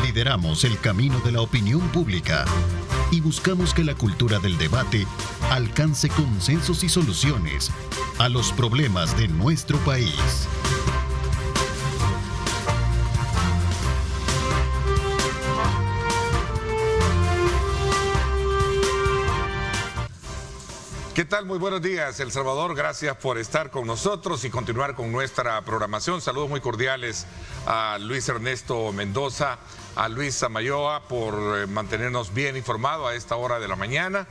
Lideramos el camino de la opinión pública y buscamos que la cultura del debate alcance consensos y soluciones a los problemas de nuestro país. ¿Qué tal? Muy buenos días, El Salvador. Gracias por estar con nosotros y continuar con nuestra programación. Saludos muy cordiales a Luis Ernesto Mendoza, a Luis Samayoa por mantenernos bien informados a esta hora de la mañana.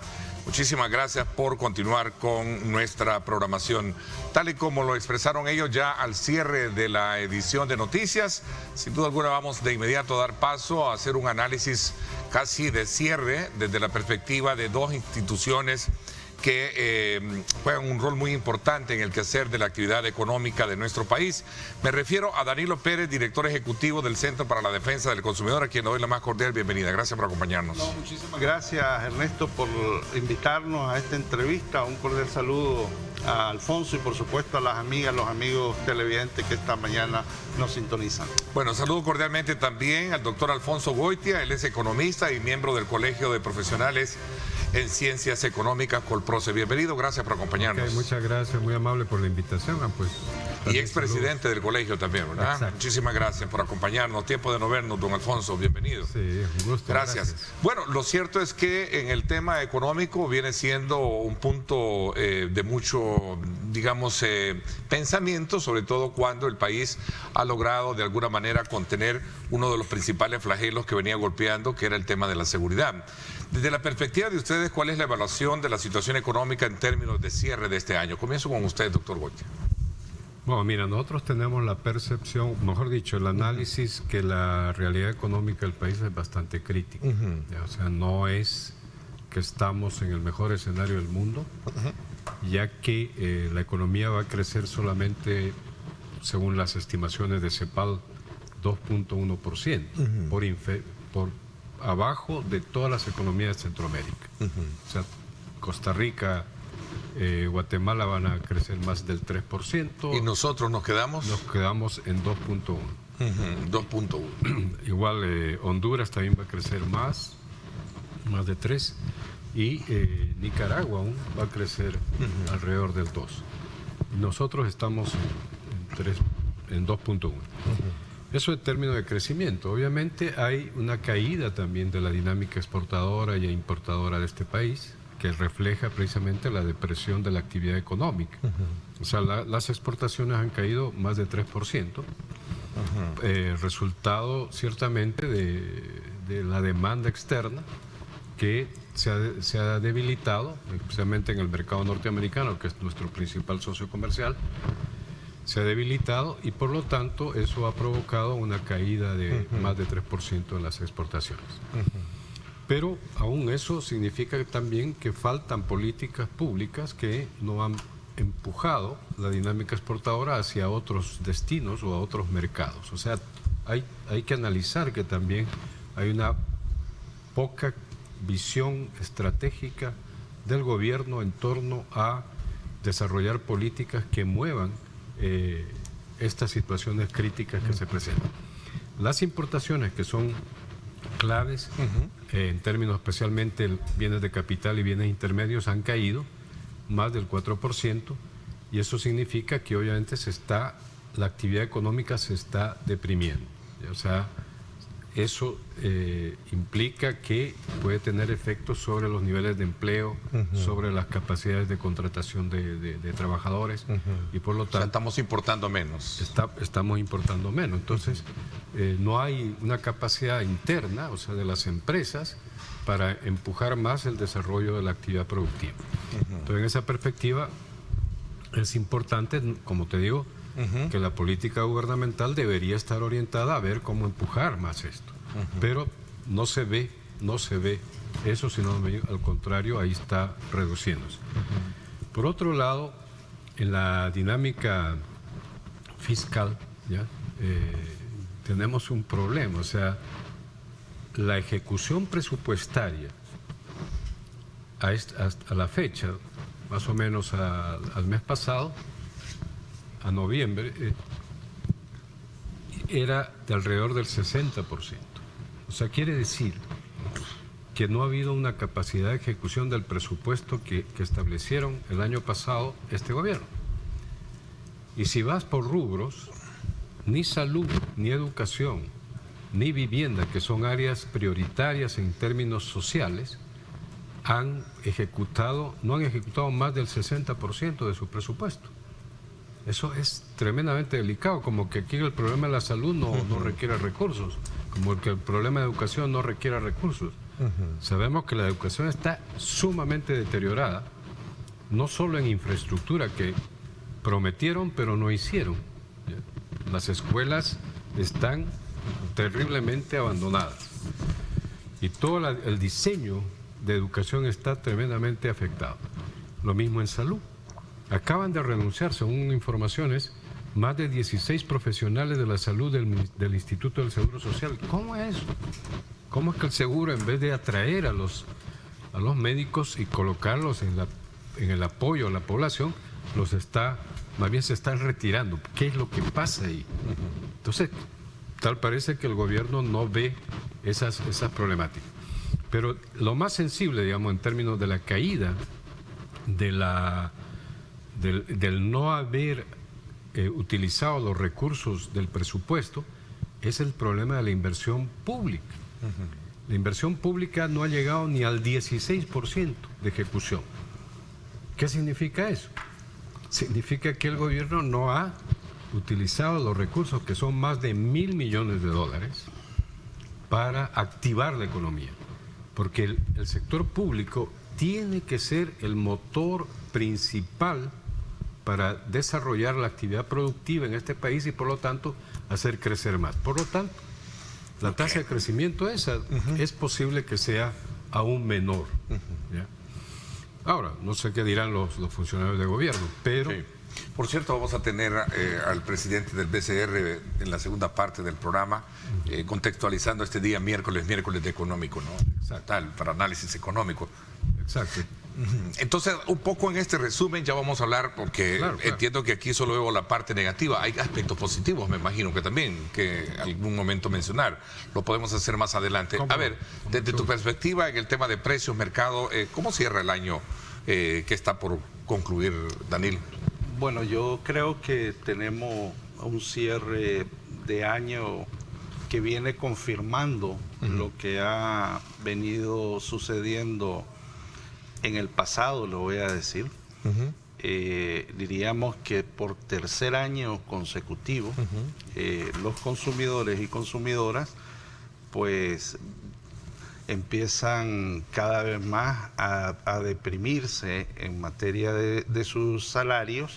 Muchísimas gracias por continuar con nuestra programación. Tal y como lo expresaron ellos ya al cierre de la edición de noticias, sin duda alguna vamos de inmediato a dar paso a hacer un análisis casi de cierre desde la perspectiva de dos instituciones que juegan un rol muy importante en el quehacer de la actividad económica de nuestro país. Me refiero a Danilo Pérez, director ejecutivo del Centro para la Defensa del Consumidor, a quien le doy la más cordial bienvenida. Gracias por acompañarnos. Muchísimas gracias, Ernesto, por invitarnos a esta entrevista. Un cordial saludo a Alfonso y por supuesto a las amigas, los amigos televidentes que esta mañana nos sintonizan. Bueno, saludo cordialmente también al doctor Alfonso Goitia. Él es economista y miembro del Colegio de Profesionales en Ciencias Económicas, Colproce. Bienvenido, gracias por acompañarnos. Okay, muchas gracias, muy amable por la invitación. Pues, y expresidente del colegio también, ¿verdad? Exacto. Muchísimas gracias por acompañarnos. Tiempo de no vernos, don Alfonso, bienvenido. Sí, un gusto. Gracias. Bueno, lo cierto es que en el tema económico viene siendo un punto de mucho, digamos, pensamiento, sobre todo cuando el país ha logrado de alguna manera contener uno de los principales flagelos que venía golpeando, que era el tema de la seguridad. Desde la perspectiva de ustedes, ¿cuál es la evaluación de la situación económica en términos de cierre de este año? Comienzo con usted, doctor Goitia. Bueno, mira, nosotros tenemos la percepción, mejor dicho, el análisis que la realidad económica del país es bastante crítica. O sea, no es que estamos en el mejor escenario del mundo, ya que la economía va a crecer solamente, según las estimaciones de CEPAL, 2.1%, por abajo de todas las economías de Centroamérica. O sea, Costa Rica, Guatemala van a crecer más del 3%. ¿Y nosotros nos quedamos? Nos quedamos en 2.1. 2.1. Igual Honduras también va a crecer más de 3%. Y Nicaragua aún va a crecer alrededor del 2%. Nosotros estamos en 2.1%. Eso en términos de crecimiento. Obviamente hay una caída también de la dinámica exportadora y importadora de este país, que refleja precisamente la depresión de la actividad económica. O sea, las exportaciones han caído más de 3%, resultado ciertamente de la demanda externa que se ha debilitado, especialmente en el mercado norteamericano, que es nuestro principal socio comercial. Se ha debilitado y por lo tanto eso ha provocado una caída de más de 3% en las exportaciones. Pero aún eso significa también que faltan políticas públicas que no han empujado la dinámica exportadora hacia otros destinos o a otros mercados. O sea, hay que analizar que también hay una poca visión estratégica del gobierno en torno a desarrollar políticas que muevan estas situaciones críticas que se presentan. Las importaciones, que son claves en términos especialmente bienes de capital y bienes intermedios, han caído más del 4%, y eso significa que obviamente la actividad económica se está deprimiendo. O sea, eso implica que puede tener efectos sobre los niveles de empleo, sobre las capacidades de contratación de trabajadores, y por lo tanto... O sea, estamos importando menos. Estamos importando menos. Entonces, no hay una capacidad interna, o sea, de las empresas, para empujar más el desarrollo de la actividad productiva. Entonces, en esa perspectiva, es importante, como te digo, que la política gubernamental debería estar orientada a ver cómo empujar más esto. Pero no se ve eso, sino al contrario, ahí está reduciéndose. Por otro lado, en la dinámica fiscal, ¿ya? Tenemos un problema. O sea, la ejecución presupuestaria a la fecha, más o menos al mes pasado, a noviembre, era de alrededor del 60%. O sea, quiere decir que no ha habido una capacidad de ejecución del presupuesto que establecieron el año pasado este gobierno. Y si vas por rubros, ni salud, ni educación, ni vivienda, que son áreas prioritarias en términos sociales, no han ejecutado más del 60% de su presupuesto. Eso es tremendamente delicado, como que aquí el problema de la salud no requiere recursos, como que el problema de educación no requiere recursos. Sabemos que la educación está sumamente deteriorada, no solo en infraestructura, que prometieron pero no hicieron. Las escuelas están terriblemente abandonadas y todo el diseño de educación está tremendamente afectado. Lo mismo en salud. Acaban de renunciar, según informaciones, más de 16 profesionales de la salud del Instituto del Seguro Social. ¿Cómo es eso? ¿Cómo es que el seguro, en vez de atraer a los médicos y colocarlos en el apoyo a la población, más bien se están retirando? ¿Qué es lo que pasa ahí? Entonces, tal parece que el gobierno no ve esas problemáticas. Pero lo más sensible, digamos, en términos de la caída del no haber utilizado los recursos del presupuesto, es el problema de la inversión pública. La inversión pública no ha llegado ni al 16% de ejecución. ¿Qué significa eso? Significa que el gobierno no ha utilizado los recursos, que son más de $1.000 millones, para activar la economía. Porque el sector público tiene que ser el motor principal para desarrollar la actividad productiva en este país y, por lo tanto, hacer crecer más. Por lo tanto, la tasa de crecimiento esa es posible que sea aún menor. ¿Ya? Ahora, no sé qué dirán los funcionarios de gobierno, pero... Sí. Por cierto, vamos a tener al presidente del BCR en la segunda parte del programa, contextualizando este día miércoles de económico, ¿no? Tal, para análisis económico. Exacto. Entonces, un poco en este resumen ya vamos a hablar, porque claro. Entiendo que aquí solo veo la parte negativa. Hay aspectos positivos, me imagino que también, que algún momento mencionar. Lo podemos hacer más adelante. A ver, desde tu perspectiva en el tema de precios, mercado, ¿cómo cierra el año que está por concluir, Daniel? Bueno, yo creo que tenemos un cierre de año que viene confirmando lo que ha venido sucediendo en el pasado, lo voy a decir. Diríamos que por tercer año consecutivo, los consumidores y consumidoras pues empiezan cada vez más a deprimirse en materia de sus salarios,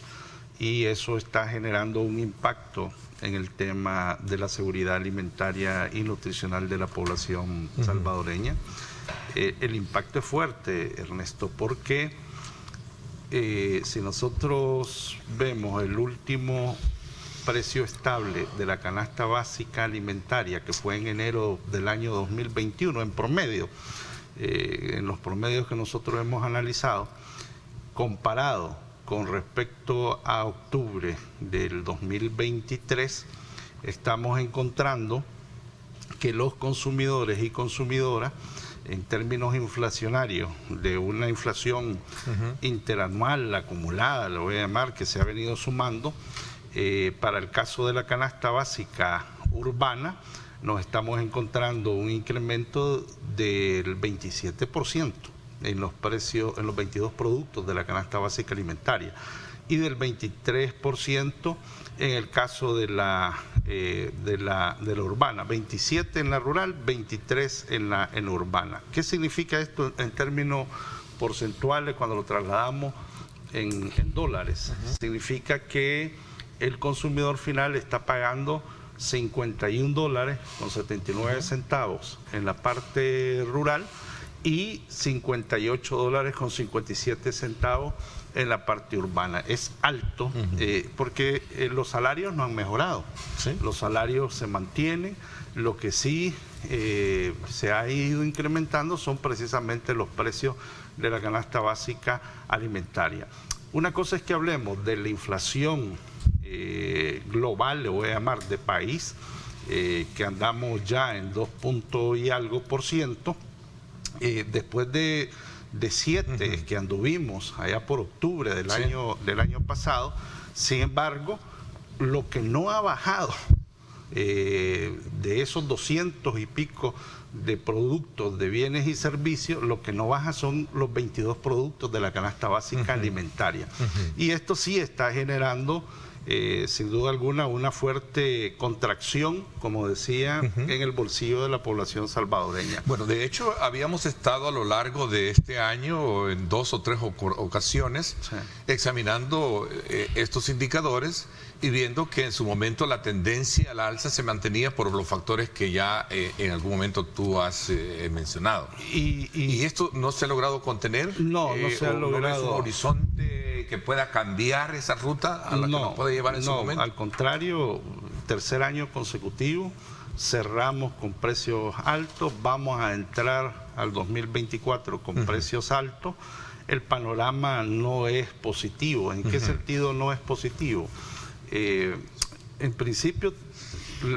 y eso está generando un impacto en el tema de la seguridad alimentaria y nutricional de la población salvadoreña. El impacto es fuerte, Ernesto, porque si nosotros vemos el último precio estable de la canasta básica alimentaria, que fue en enero del año 2021, en promedio, en los promedios que nosotros hemos analizado, comparado con respecto a octubre del 2023, estamos encontrando que los consumidores y consumidoras, en términos inflacionarios, de una inflación interanual acumulada, lo voy a llamar, que se ha venido sumando, para el caso de la canasta básica urbana, nos estamos encontrando un incremento del 27% en los precios, en los 22 productos de la canasta básica alimentaria, y del 23% en el caso de la urbana, 27 en la rural, 23 en la urbana. ¿Qué significa esto en términos porcentuales cuando lo trasladamos en dólares? Significa que el consumidor final está pagando $51.79 en la parte rural y $58.57 en la parte urbana. Es alto porque los salarios no han mejorado. ¿Sí? Los salarios se mantienen. Lo que sí se ha ido incrementando son precisamente los precios de la canasta básica alimentaria. Una cosa es que hablemos de la inflación global, le voy a llamar, de país, que andamos ya en 2 puntos y algo por ciento, después de 7 que anduvimos allá por octubre del año pasado. Sin embargo, lo que no ha bajado de esos 200 y pico de productos de bienes y servicios, lo que no baja son los 22 productos de la canasta básica alimentaria. Y esto sí está generando sin duda alguna una fuerte contracción, como decía, en el bolsillo de la población salvadoreña. Bueno, de hecho habíamos estado a lo largo de este año en 2 o 3 ocasiones examinando estos indicadores y viendo que en su momento la tendencia a la alza se mantenía por los factores que ya en algún momento tú has mencionado. ¿Y esto no se ha logrado contener? No se ha logrado. ¿No es un horizonte que pueda cambiar esa ruta a la que nos puede llevar en su momento? Al contrario, tercer año consecutivo, cerramos con precios altos, vamos a entrar al 2024 con precios altos. El panorama no es positivo. ¿En qué sentido no es positivo? En principio,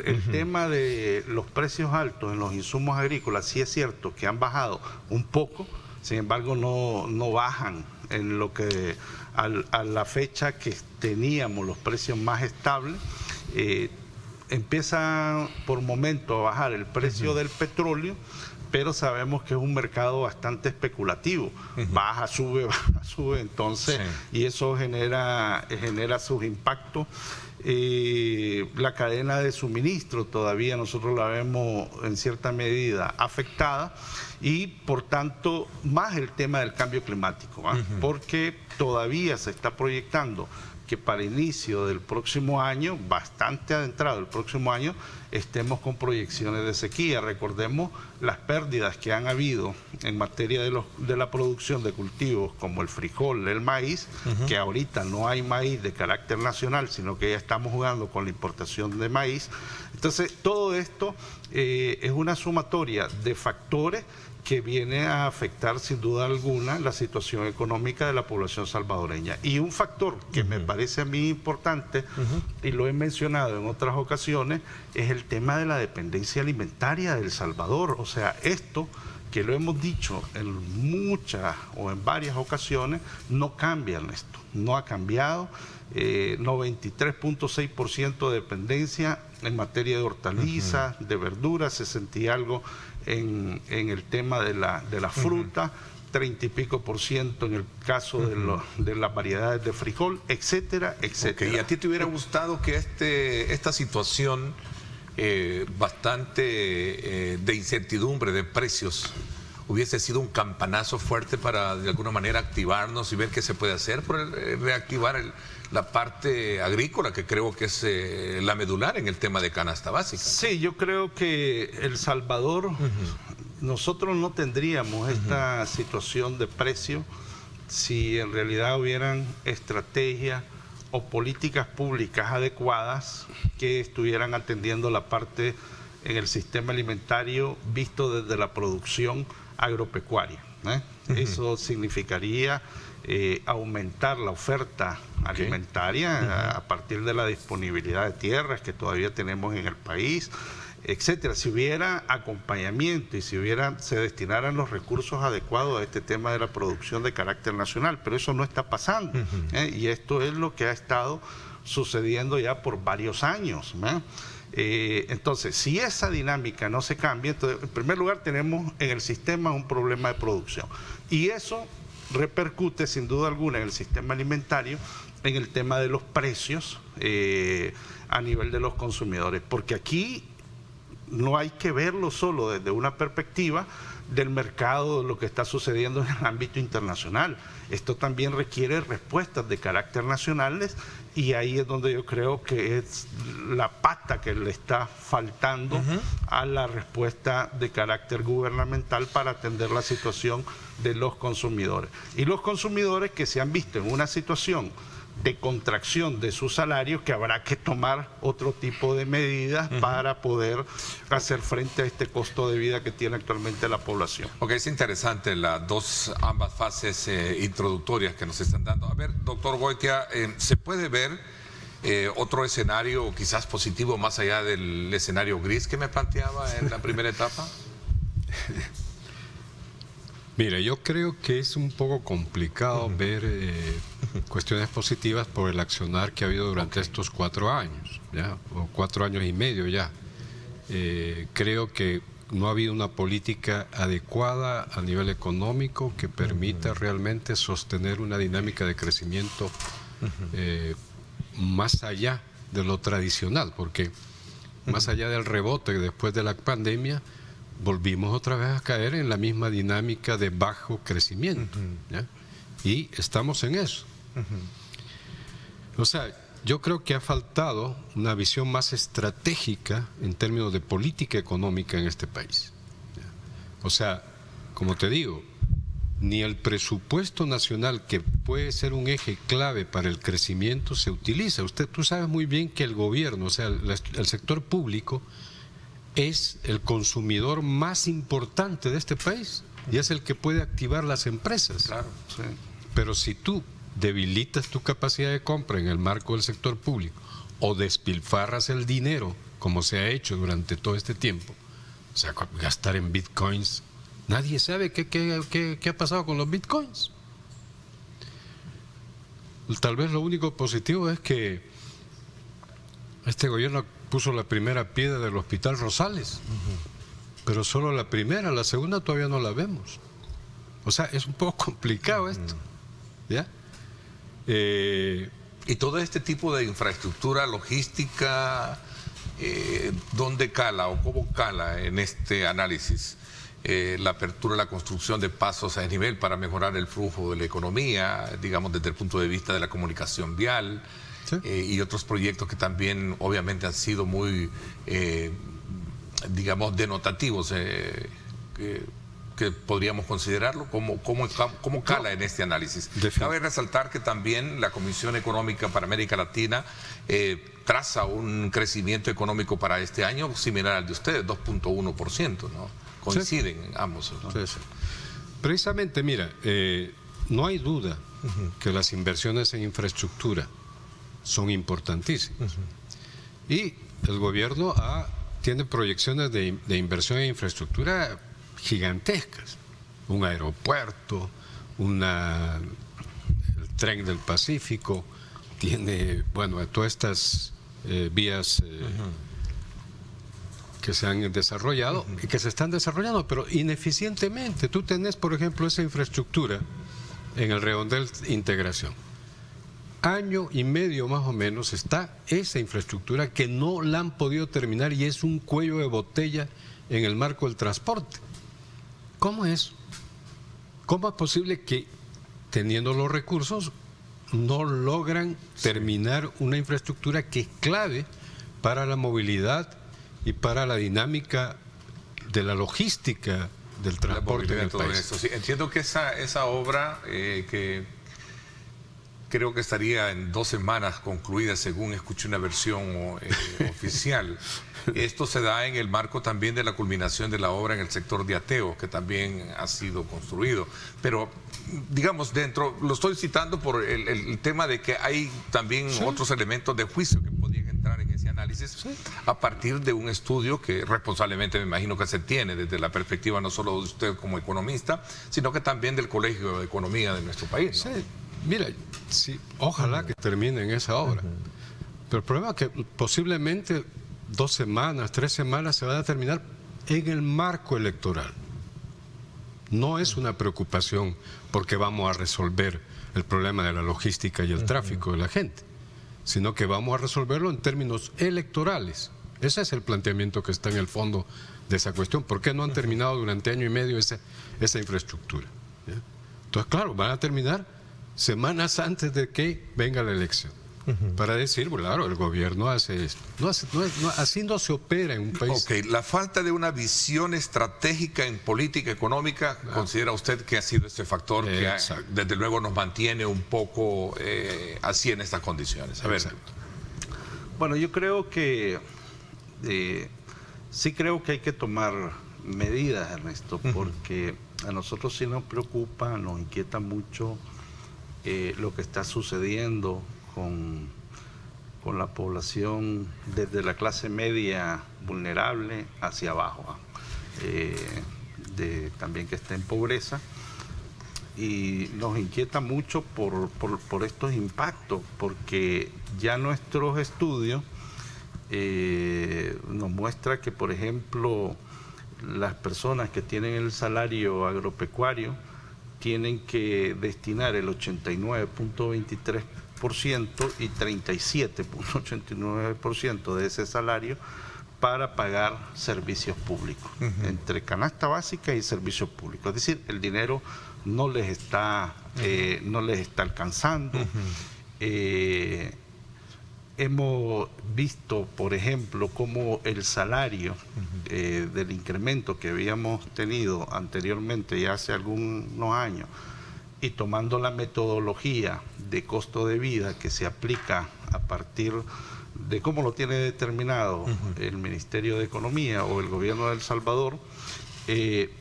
el tema de los precios altos en los insumos agrícolas sí es cierto que han bajado un poco, sin embargo no bajan en lo que a la fecha que teníamos los precios más estables. Empieza por momento a bajar el precio del petróleo, pero sabemos que es un mercado bastante especulativo. Baja, sube, entonces, y eso genera sus impactos. La cadena de suministro todavía nosotros la vemos en cierta medida afectada, y por tanto más el tema del cambio climático, porque todavía se está proyectando que para inicio del próximo año, bastante adentrado el próximo año, estemos con proyecciones de sequía. Recordemos las pérdidas que han habido en materia de la producción de cultivos como el frijol, el maíz, que ahorita no hay maíz de carácter nacional, sino que ya estamos jugando con la importación de maíz. Entonces, todo esto es una sumatoria de factores que viene a afectar sin duda alguna la situación económica de la población salvadoreña. Y un factor que me parece a mí importante, y lo he mencionado en otras ocasiones, es el tema de la dependencia alimentaria de El Salvador. O sea, esto que lo hemos dicho en muchas o en varias ocasiones, no cambia, Ernesto, no ha cambiado. 93.6% de dependencia en materia de hortalizas, de verduras, 60 y algo en el tema de la fruta, 30 y pico % en el caso de las variedades de frijol, etcétera, etcétera. ¿Y a ti te hubiera gustado que esta situación bastante de incertidumbre de precios hubiese sido un campanazo fuerte para de alguna manera activarnos y ver qué se puede hacer por reactivar la parte agrícola, que creo que es la medular en el tema de canasta básica? Sí, yo creo que El Salvador, nosotros no tendríamos esta situación de precio si en realidad hubieran estrategias o políticas públicas adecuadas que estuvieran atendiendo la parte en el sistema alimentario visto desde la producción agropecuaria. Eso significaría aumentar la oferta alimentaria a partir de la disponibilidad de tierras que todavía tenemos en el país, etcétera. Si hubiera acompañamiento y se destinaran los recursos adecuados a este tema de la producción de carácter nacional, pero eso no está pasando, y esto es lo que ha estado sucediendo ya por varios años. Entonces, si esa dinámica no se cambia, entonces, en primer lugar tenemos en el sistema un problema de producción, y eso repercute sin duda alguna en el sistema alimentario, en el tema de los precios a nivel de los consumidores, porque aquí no hay que verlo solo desde una perspectiva del mercado, de lo que está sucediendo en el ámbito internacional. Esto también requiere respuestas de carácter nacionales, y ahí es donde yo creo que es la pata que le está faltando a la respuesta de carácter gubernamental para atender la situación de los consumidores. Y los consumidores que se han visto en una situación de contracción de sus salarios, que habrá que tomar otro tipo de medidas para poder hacer frente a este costo de vida que tiene actualmente la población. Ok, es interesante ambas fases introductorias que nos están dando. A ver, doctor Goitia, se puede ver Otro escenario quizás positivo más allá del escenario gris que me planteaba en la primera etapa. Mira, yo creo que es un poco complicado ver cuestiones positivas por el accionar que ha habido durante estos 4 años, ¿ya? O 4 años y medio ya. Creo que no ha habido una política adecuada a nivel económico que permita realmente sostener una dinámica de crecimiento más allá de lo tradicional, porque más allá del rebote después de la pandemia, volvimos otra vez a caer en la misma dinámica de bajo crecimiento, ¿ya? Y estamos en eso. O sea, yo creo que ha faltado una visión más estratégica en términos de política económica en este país, ¿ya? O sea, como te digo, ni el presupuesto nacional, que puede ser un eje clave para el crecimiento, se utiliza. Tú sabes muy bien que el gobierno, o sea, el sector público, es el consumidor más importante de este país y es el que puede activar las empresas. Claro, sí. Pero si tú debilitas tu capacidad de compra en el marco del sector público o despilfarras el dinero, como se ha hecho durante todo este tiempo, o sea, gastar en bitcoins, nadie sabe qué ha pasado con los bitcoins. Tal vez lo único positivo es que este gobierno puso la primera piedra del Hospital Rosales, pero solo la primera, la segunda todavía no la vemos. O sea, es un poco complicado esto, ¿ya? Y todo este tipo de infraestructura logística, ¿dónde cala o cómo cala en este análisis? La apertura, la construcción de pasos a desnivel para mejorar el flujo de la economía, digamos desde el punto de vista de la comunicación vial. ¿Sí? Y otros proyectos que también obviamente han sido muy, digamos, denotativos, que podríamos considerarlo. ¿Cómo cala en este análisis? Cabe resaltar que también la Comisión Económica para América Latina traza un crecimiento económico para este año similar al de ustedes, 2.1%, ¿no? Coinciden ambos, ¿no? Sí, sí. Precisamente, mira, no hay duda que las inversiones en infraestructura son importantísimas. Y el gobierno tiene proyecciones de inversión en infraestructura gigantescas. Un aeropuerto, el tren del Pacífico, tiene, bueno, todas estas vías que se han desarrollado y que se están desarrollando, pero ineficientemente. Tú tenés, por ejemplo, esa infraestructura en el redondel Integración. Año y medio más o menos está esa infraestructura que no la han podido terminar y es un cuello de botella en el marco del transporte. ¿Cómo es? ¿Cómo es posible que, teniendo los recursos, no logran terminar una infraestructura que es clave para la movilidad y para la dinámica de la logística del transporte en el país? Sí, entiendo que esa obra que creo que estaría en 2 semanas concluida, según escuché una versión oficial. Esto se da en el marco también de la culminación de la obra en el sector de Ateo, que también ha sido construido. Pero, digamos, lo estoy citando por el tema de que hay también otros elementos de juicio que podrían entrar en ese análisis a partir de un estudio que responsablemente me imagino que se tiene desde la perspectiva no solo de usted como economista, sino que también del Colegio de Economía de nuestro país, ¿no? Sí. Mira, sí, ojalá que termine en esa obra. Pero el problema es que posiblemente 2 semanas, 3 semanas se van a terminar en el marco electoral. No es una preocupación porque vamos a resolver el problema de la logística y el tráfico de la gente, sino que vamos a resolverlo en términos electorales. Ese es el planteamiento que está en el fondo de esa cuestión. ¿Por qué no han terminado durante año y medio esa infraestructura? ¿Ya? Entonces, claro, van a terminar semanas antes de que venga la elección, para decir, claro, el gobierno hace esto. Así no se opera en un país. Ok, la falta de una visión estratégica en política económica, ¿considera usted que ha sido este factor que desde luego nos mantiene un poco así en estas condiciones? A ver. Bueno, yo creo que sí creo que hay que tomar medidas, Ernesto, porque a nosotros sí nos preocupa, nos inquieta mucho lo que está sucediendo con con la población desde la clase media vulnerable hacia abajo, también que está en pobreza. Y nos inquieta mucho por estos impactos, porque ya nuestros estudios nos muestra que, por ejemplo, las personas que tienen el salario agropecuario tienen que destinar el 89.23% y 37.89% de ese salario para pagar servicios públicos, entre canasta básica y servicios públicos. Es decir, el dinero no les está alcanzando. Hemos visto, por ejemplo, cómo el salario del incremento que habíamos tenido anteriormente, ya hace algunos años, y tomando la metodología de costo de vida que se aplica a partir de cómo lo tiene determinado el Ministerio de Economía o el gobierno de El Salvador,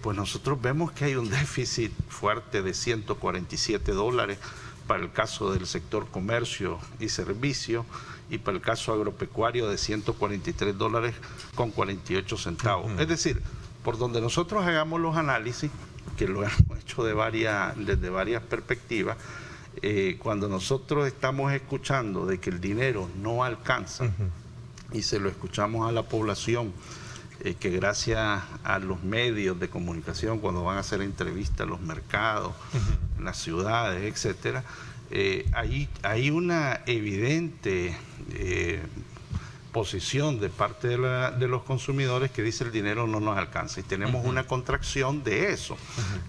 pues nosotros vemos que hay un déficit fuerte de $147 para el caso del sector comercio y servicio, y para el caso agropecuario de $143.48. Es decir, por donde nosotros hagamos los análisis, que lo hemos hecho desde varias perspectivas, cuando nosotros estamos escuchando de que el dinero no alcanza, y se lo escuchamos a la población, que gracias a los medios de comunicación, cuando van a hacer entrevistas en los mercados, en las ciudades, etcétera, hay una evidente posición de parte de los consumidores que dice el dinero no nos alcanza, y tenemos una contracción de eso.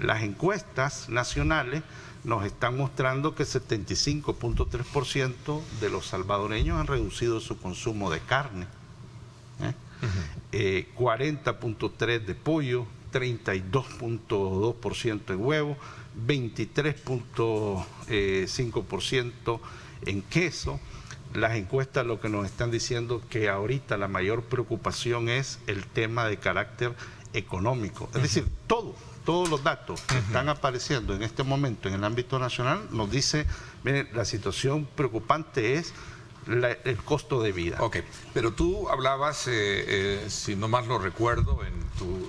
Las encuestas nacionales nos están mostrando que 75.3% de los salvadoreños han reducido su consumo de carne, 40.3% de pollo, 32.2% en huevo, 23.5% en queso. Las encuestas lo que nos están diciendo que ahorita la mayor preocupación es el tema de carácter económico. Es decir, todos los datos que están apareciendo en este momento en el ámbito nacional nos dice, miren, la situación preocupante es el costo de vida. Ok, pero tú hablabas, si no mal lo recuerdo, en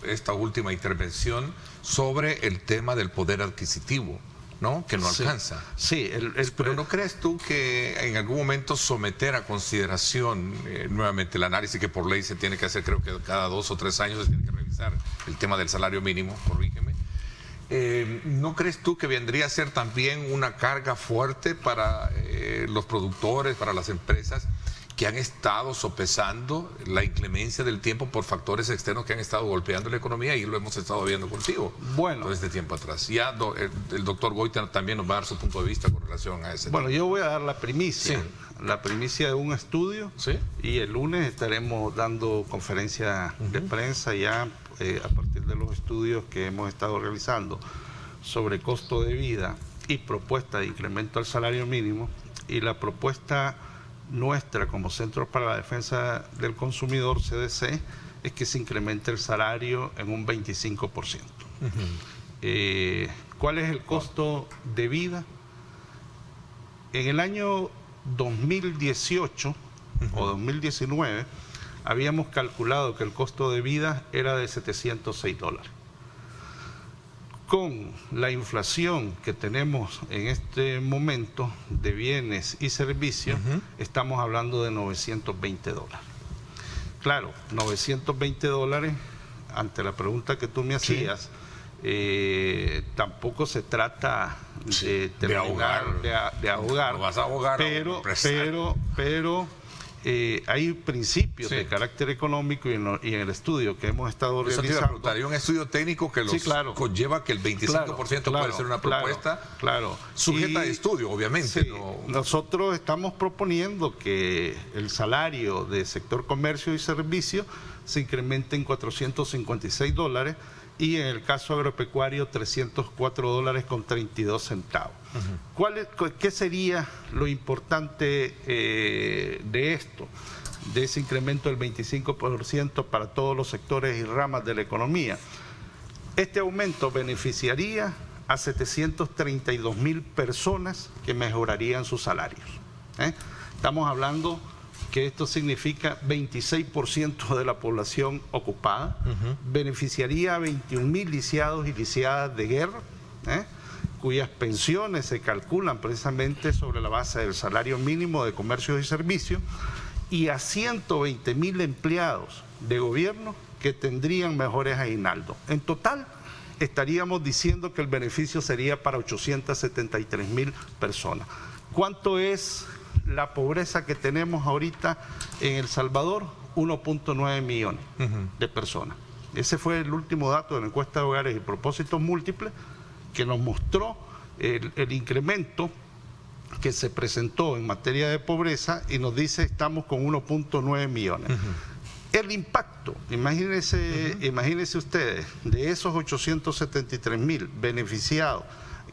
esta última intervención, sobre el tema del poder adquisitivo, ¿no? Que no alcanza. Sí. Pero ¿no crees tú que en algún momento someter a consideración nuevamente el análisis que por ley se tiene que hacer, creo que cada 2 o 3 años se tiene que revisar el tema del salario mínimo, corrígeme? ¿No crees tú que vendría a ser también una carga fuerte para los productores, para las empresas que han estado sopesando la inclemencia del tiempo por factores externos que han estado golpeando la economía, y lo hemos estado viendo contigo todo este tiempo atrás? Ya el doctor Goita también nos va a dar su punto de vista con relación a ese tema. Yo voy a dar la primicia, la primicia de un estudio, y el lunes estaremos dando conferencia de prensa ya a partir de los estudios que hemos estado realizando sobre costo de vida y propuesta de incremento al salario mínimo. Y la propuesta nuestra como Centro para la Defensa del Consumidor, CDC, es que se incremente el salario en un 25%. ¿Cuál es el costo de vida? En el año 2018 o 2019 habíamos calculado que el costo de vida era de $706. Con la inflación que tenemos en este momento de bienes y servicios, estamos hablando de $920. Claro, $920, ante la pregunta que tú me hacías, tampoco se trata de ahogar. No vas a ahogar, pero hay principios de carácter económico, y en el estudio que hemos estado realizando. Hay un estudio técnico que conlleva que el 25% puede ser una propuesta sujeta a estudio, obviamente. Nosotros estamos proponiendo que el salario del sector comercio y servicio se incremente en $456, y en el caso agropecuario $304.32. ¿Qué sería lo importante de esto, de ese incremento del 25% para todos los sectores y ramas de la economía? Este aumento beneficiaría a 732,000 personas que mejorarían sus salarios. Estamos hablando que esto significa 26% de la población ocupada, beneficiaría a 21.000 lisiados y lisiadas de guerra, cuyas pensiones se calculan precisamente sobre la base del salario mínimo de comercios y servicios, y a 120.000 empleados de gobierno que tendrían mejores aguinaldos. En total, estaríamos diciendo que el beneficio sería para 873.000 personas. ¿Cuánto es la pobreza que tenemos ahorita en El Salvador? 1.9 millones de personas. Ese fue el último dato de la encuesta de hogares y propósitos múltiples que nos mostró el incremento que se presentó en materia de pobreza, y nos dice estamos con 1.9 millones. El impacto, imagínense ustedes, de esos 873.000 beneficiados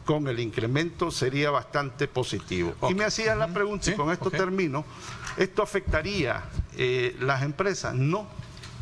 con el incremento sería bastante positivo. Y me hacían la pregunta, y con esto termino, ¿esto afectaría las empresas? No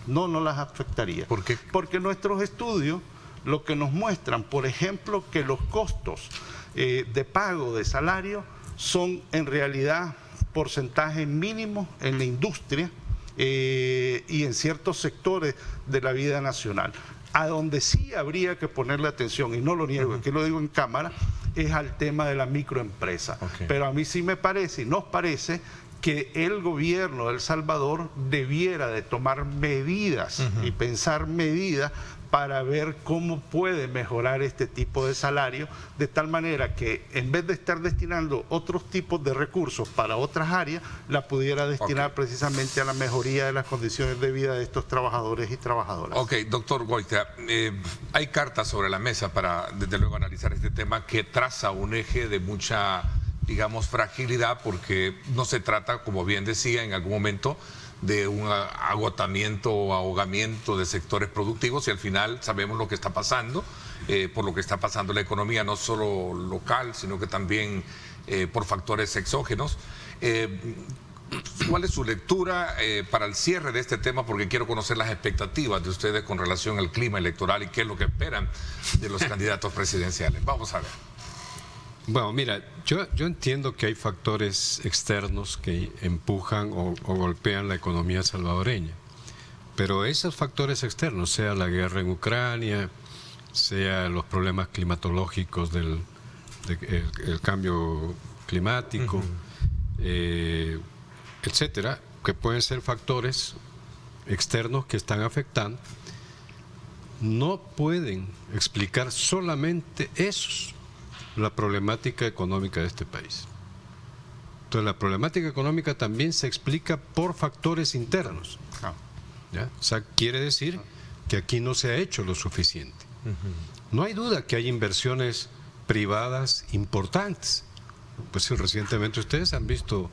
las afectaría. ¿Por qué? Porque nuestros estudios lo que nos muestran, por ejemplo, que los costos de pago de salario son en realidad porcentajes mínimos en la industria y en ciertos sectores de la vida nacional. A donde sí habría que ponerle atención, y no lo niego, aquí lo digo en cámara, es al tema de la microempresa. Pero a mí sí me parece, y nos parece, que el gobierno de El Salvador debiera de tomar medidas y pensar medidas para ver cómo puede mejorar este tipo de salario, de tal manera que en vez de estar destinando otros tipos de recursos para otras áreas, la pudiera destinar precisamente a la mejoría de las condiciones de vida de estos trabajadores y trabajadoras. Ok, doctor Goitia, hay cartas sobre la mesa para, desde luego, analizar este tema que traza un eje de mucha, digamos, fragilidad, porque no se trata, como bien decía en algún momento, de un agotamiento o ahogamiento de sectores productivos, y al final sabemos lo que está pasando, por lo que está pasando la economía, no solo local, sino que también por factores exógenos. ¿Cuál es su lectura para el cierre de este tema? Porque quiero conocer las expectativas de ustedes con relación al clima electoral y qué es lo que esperan de los candidatos presidenciales. Vamos a ver. Bueno, mira, yo entiendo que hay factores externos que empujan o golpean la economía salvadoreña, pero esos factores externos, sea la guerra en Ucrania, sea los problemas climatológicos el cambio climático, etcétera, que pueden ser factores externos que están afectando, no pueden explicar solamente esos la problemática económica de este país. Entonces, la problemática económica también se explica por factores internos. ¿Ya? O sea, quiere decir que aquí no se ha hecho lo suficiente. No hay duda que hay inversiones privadas importantes. Pues recientemente ustedes han visto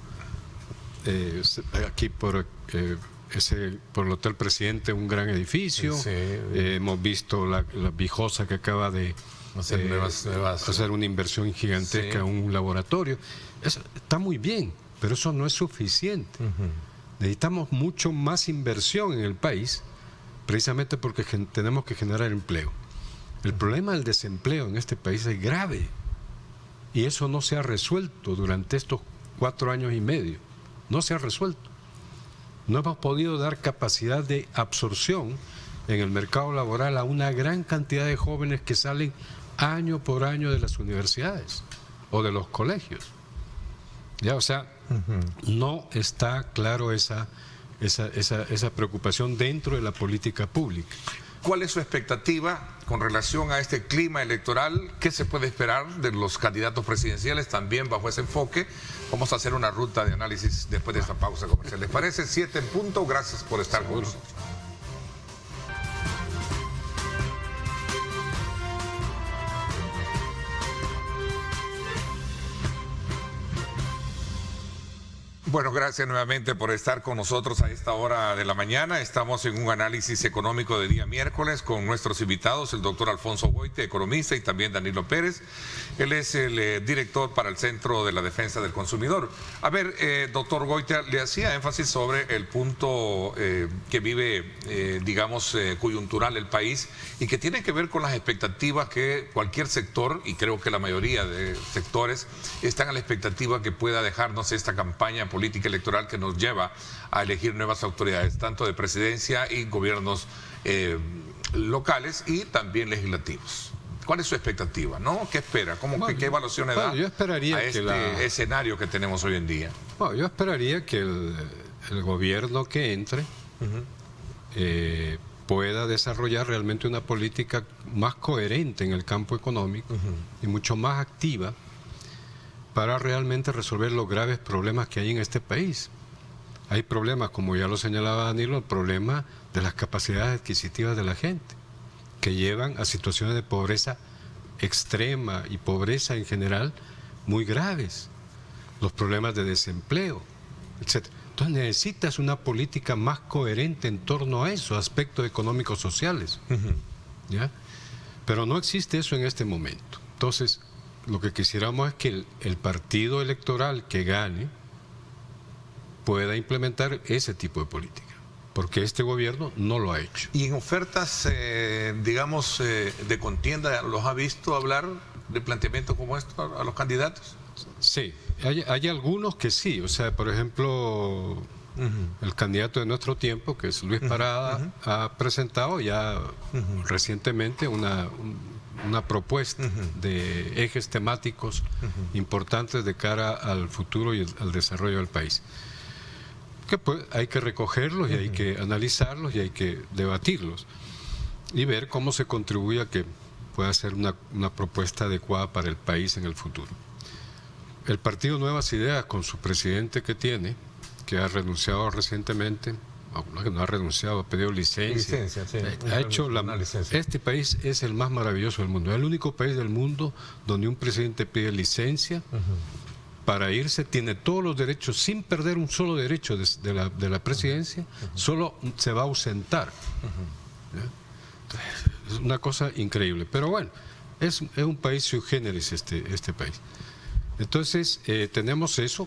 aquí por el Hotel Presidente un gran edificio. Sí. Hemos visto la Vijosa que acaba de hacer una inversión gigantesca en un laboratorio. Eso está muy bien, pero eso no es suficiente. Necesitamos mucho más inversión en el país, precisamente porque tenemos que generar empleo. El problema del desempleo en este país es grave, y eso no se ha resuelto durante estos 4 años y medio. No se ha resuelto. No hemos podido dar capacidad de absorción en el mercado laboral a una gran cantidad de jóvenes que salen año por año de las universidades o de los colegios. Ya, o sea, no está claro esa preocupación dentro de la política pública. ¿Cuál es su expectativa con relación a este clima electoral? ¿Qué se puede esperar de los candidatos presidenciales también bajo ese enfoque? Vamos a hacer una ruta de análisis después de esta pausa comercial. ¿Les parece? 7 en punto. Gracias por estar con nosotros. Bueno, gracias nuevamente por estar con nosotros a esta hora de la mañana. Estamos en un análisis económico de día miércoles con nuestros invitados, el doctor Alfonso Goitia, economista, y también Danilo Pérez. Él es el director para el Centro de la Defensa del Consumidor. A ver, doctor Goitia, le hacía énfasis sobre el punto que vive, digamos, coyuntural el país, y que tiene que ver con las expectativas que cualquier sector, y creo que la mayoría de sectores, están a la expectativa que pueda dejarnos esta campaña política política electoral que nos lleva a elegir nuevas autoridades, tanto de presidencia y gobiernos locales y también legislativos. ¿Cuál es su expectativa, no? ¿Qué espera? ¿Qué evaluaciones da yo esperaría a este escenario que tenemos hoy en día? Bueno, yo esperaría que el gobierno que entre pueda desarrollar realmente una política más coherente en el campo económico y mucho más activa para realmente resolver los graves problemas que hay en este país. Hay problemas, como ya lo señalaba Danilo, el problema de las capacidades adquisitivas de la gente, que llevan a situaciones de pobreza extrema y pobreza en general muy graves, los problemas de desempleo, etc. Entonces necesitas una política más coherente en torno a esos aspectos económicos sociales, ¿ya? Pero no existe eso en este momento. Entonces, lo que quisiéramos es que el partido electoral que gane pueda implementar ese tipo de política, porque este gobierno no lo ha hecho. ¿Y en ofertas, digamos, de contienda, los ha visto hablar de planteamientos como esto a los candidatos? Sí, hay algunos que sí. O sea, por ejemplo, el candidato de nuestro tiempo, que es Luis Parada, ha presentado ya recientemente una propuesta de ejes temáticos importantes de cara al futuro y al desarrollo del país. Que pues hay que recogerlos y hay que analizarlos y hay que debatirlos y ver cómo se contribuye a que pueda ser una propuesta adecuada para el país en el futuro. El partido Nuevas Ideas, con su presidente que tiene, que ha renunciado recientemente, no ha renunciado, ha pedido licencia, ha hecho licencia. Este país es el más maravilloso del mundo, es el único país del mundo donde un presidente pide licencia para irse, tiene todos los derechos sin perder un solo derecho de la presidencia, solo se va a ausentar. Es una cosa increíble, pero bueno, es un país sui generis este país. Entonces, tenemos eso,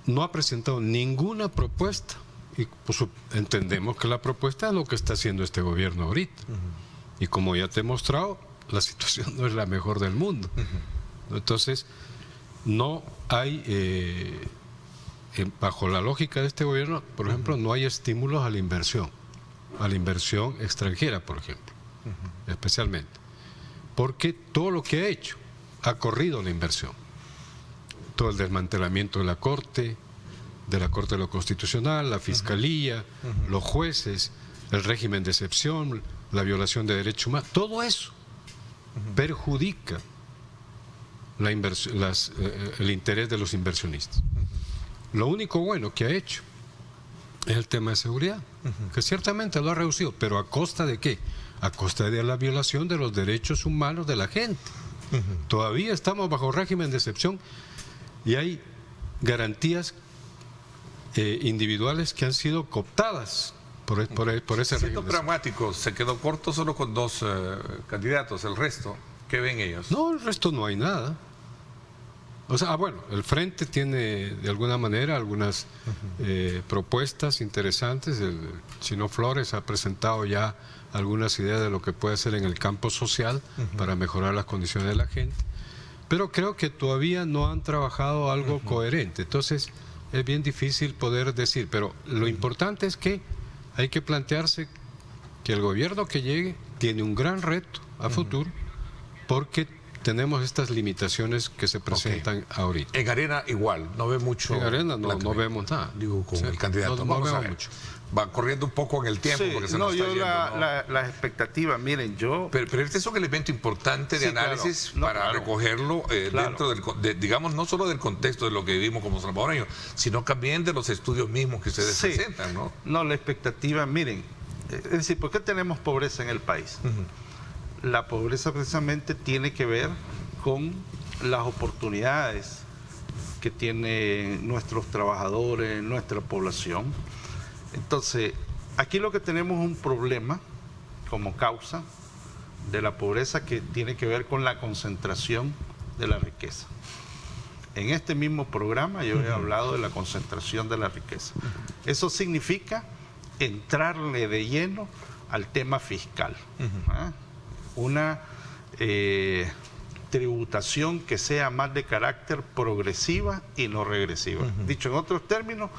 no ha presentado ninguna propuesta y pues, entendemos que la propuesta es lo que está haciendo este gobierno ahorita. Y como ya te he mostrado, la situación no es la mejor del mundo. Entonces, no hay, bajo la lógica de este gobierno, por ejemplo, no hay estímulos a la inversión extranjera, por ejemplo, especialmente, porque todo lo que ha hecho ha corrido la inversión, todo el desmantelamiento de la Corte de lo Constitucional, la Fiscalía, los jueces, el régimen de excepción, la violación de derechos humanos, todo eso perjudica el interés de los inversionistas. Lo único bueno que ha hecho es el tema de seguridad, que ciertamente lo ha reducido, pero ¿a costa de qué? A costa de la violación de los derechos humanos de la gente. Todavía estamos bajo régimen de excepción y hay garantías individuales que han sido cooptadas por ese régimen. Siendo pragmático, se quedó corto solo con 2 candidatos, el resto, ¿qué ven ellos? No, el resto no hay nada. O sea, bueno, el Frente tiene de alguna manera algunas propuestas interesantes. El Chino Flores ha presentado ya algunas ideas de lo que puede hacer en el campo social para mejorar las condiciones de la gente. Pero creo que todavía no han trabajado algo coherente. Entonces, es bien difícil poder decir. Pero lo importante es que hay que plantearse que el gobierno que llegue tiene un gran reto a futuro, porque tenemos estas limitaciones que se presentan ahorita. En Arena igual, no ve mucho. En Arena no vemos nada. Digo, con el candidato. No vemos mucho. Va corriendo un poco en el tiempo, porque se nos está yendo, las expectativas, miren, Pero este es un elemento importante de análisis para recogerlo dentro digamos, no solo del contexto de lo que vivimos como salvadoreños, sino también de los estudios mismos que ustedes presentan, ¿no? No, la expectativa, miren, es decir, ¿por qué tenemos pobreza en el país? La pobreza precisamente tiene que ver con las oportunidades que tienen nuestros trabajadores, nuestra población. Entonces, aquí lo que tenemos es un problema como causa de la pobreza que tiene que ver con la concentración de la riqueza. En este mismo programa yo he hablado de la concentración de la riqueza. Eso significa entrarle de lleno al tema fiscal. Una tributación que sea más de carácter progresiva y no regresiva. Dicho en otros términos,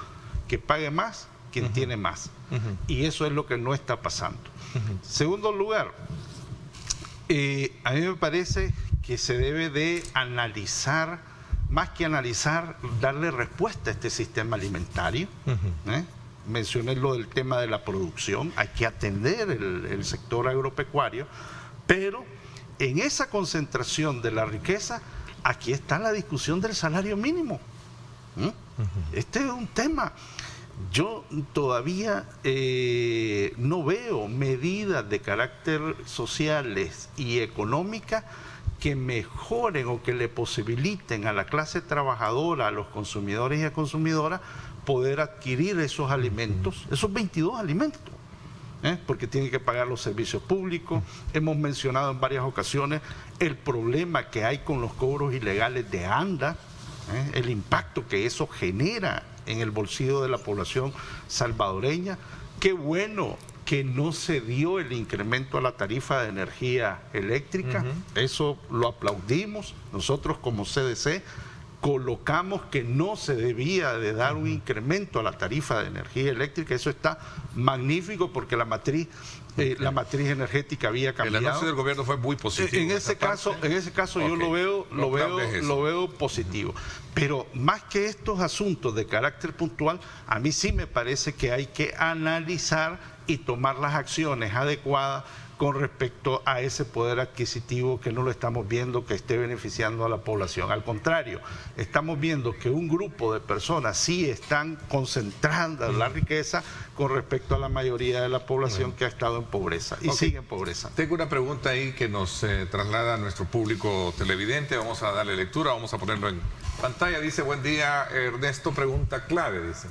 que pague más quien tiene más. Y eso es lo que no está pasando. Segundo lugar, a mí me parece que se debe de analizar, más que analizar, darle respuesta a este sistema alimentario. Mencioné lo del tema de la producción, hay que atender el sector agropecuario, pero en esa concentración de la riqueza, aquí está la discusión del salario mínimo. Este es un tema. Yo todavía no veo medidas de carácter sociales y económicas que mejoren o que le posibiliten a la clase trabajadora, a los consumidores y a consumidoras, poder adquirir esos alimentos, esos 22 alimentos, porque tienen que pagar los servicios públicos. Hemos mencionado en varias ocasiones el problema que hay con los cobros ilegales de ANDA, el impacto que eso genera en el bolsillo de la población salvadoreña. Qué bueno que no se dio el incremento a la tarifa de energía eléctrica, eso lo aplaudimos. Nosotros como CDC colocamos que no se debía de dar un incremento a la tarifa de energía eléctrica, eso está magnífico porque la matriz energética había cambiado. El anuncio del gobierno fue muy positivo. En ese caso yo lo veo positivo. Pero más que estos asuntos de carácter puntual, a mí sí me parece que hay que analizar y tomar las acciones adecuadas con respecto a ese poder adquisitivo que no lo estamos viendo que esté beneficiando a la población. Al contrario, estamos viendo que un grupo de personas sí están concentrando la riqueza con respecto a la mayoría de la población que ha estado en pobreza y sigue en pobreza. Tengo una pregunta ahí que nos traslada a nuestro público televidente. Vamos a darle lectura, vamos a ponerlo en pantalla. Dice: buen día, Ernesto, pregunta clave, dice.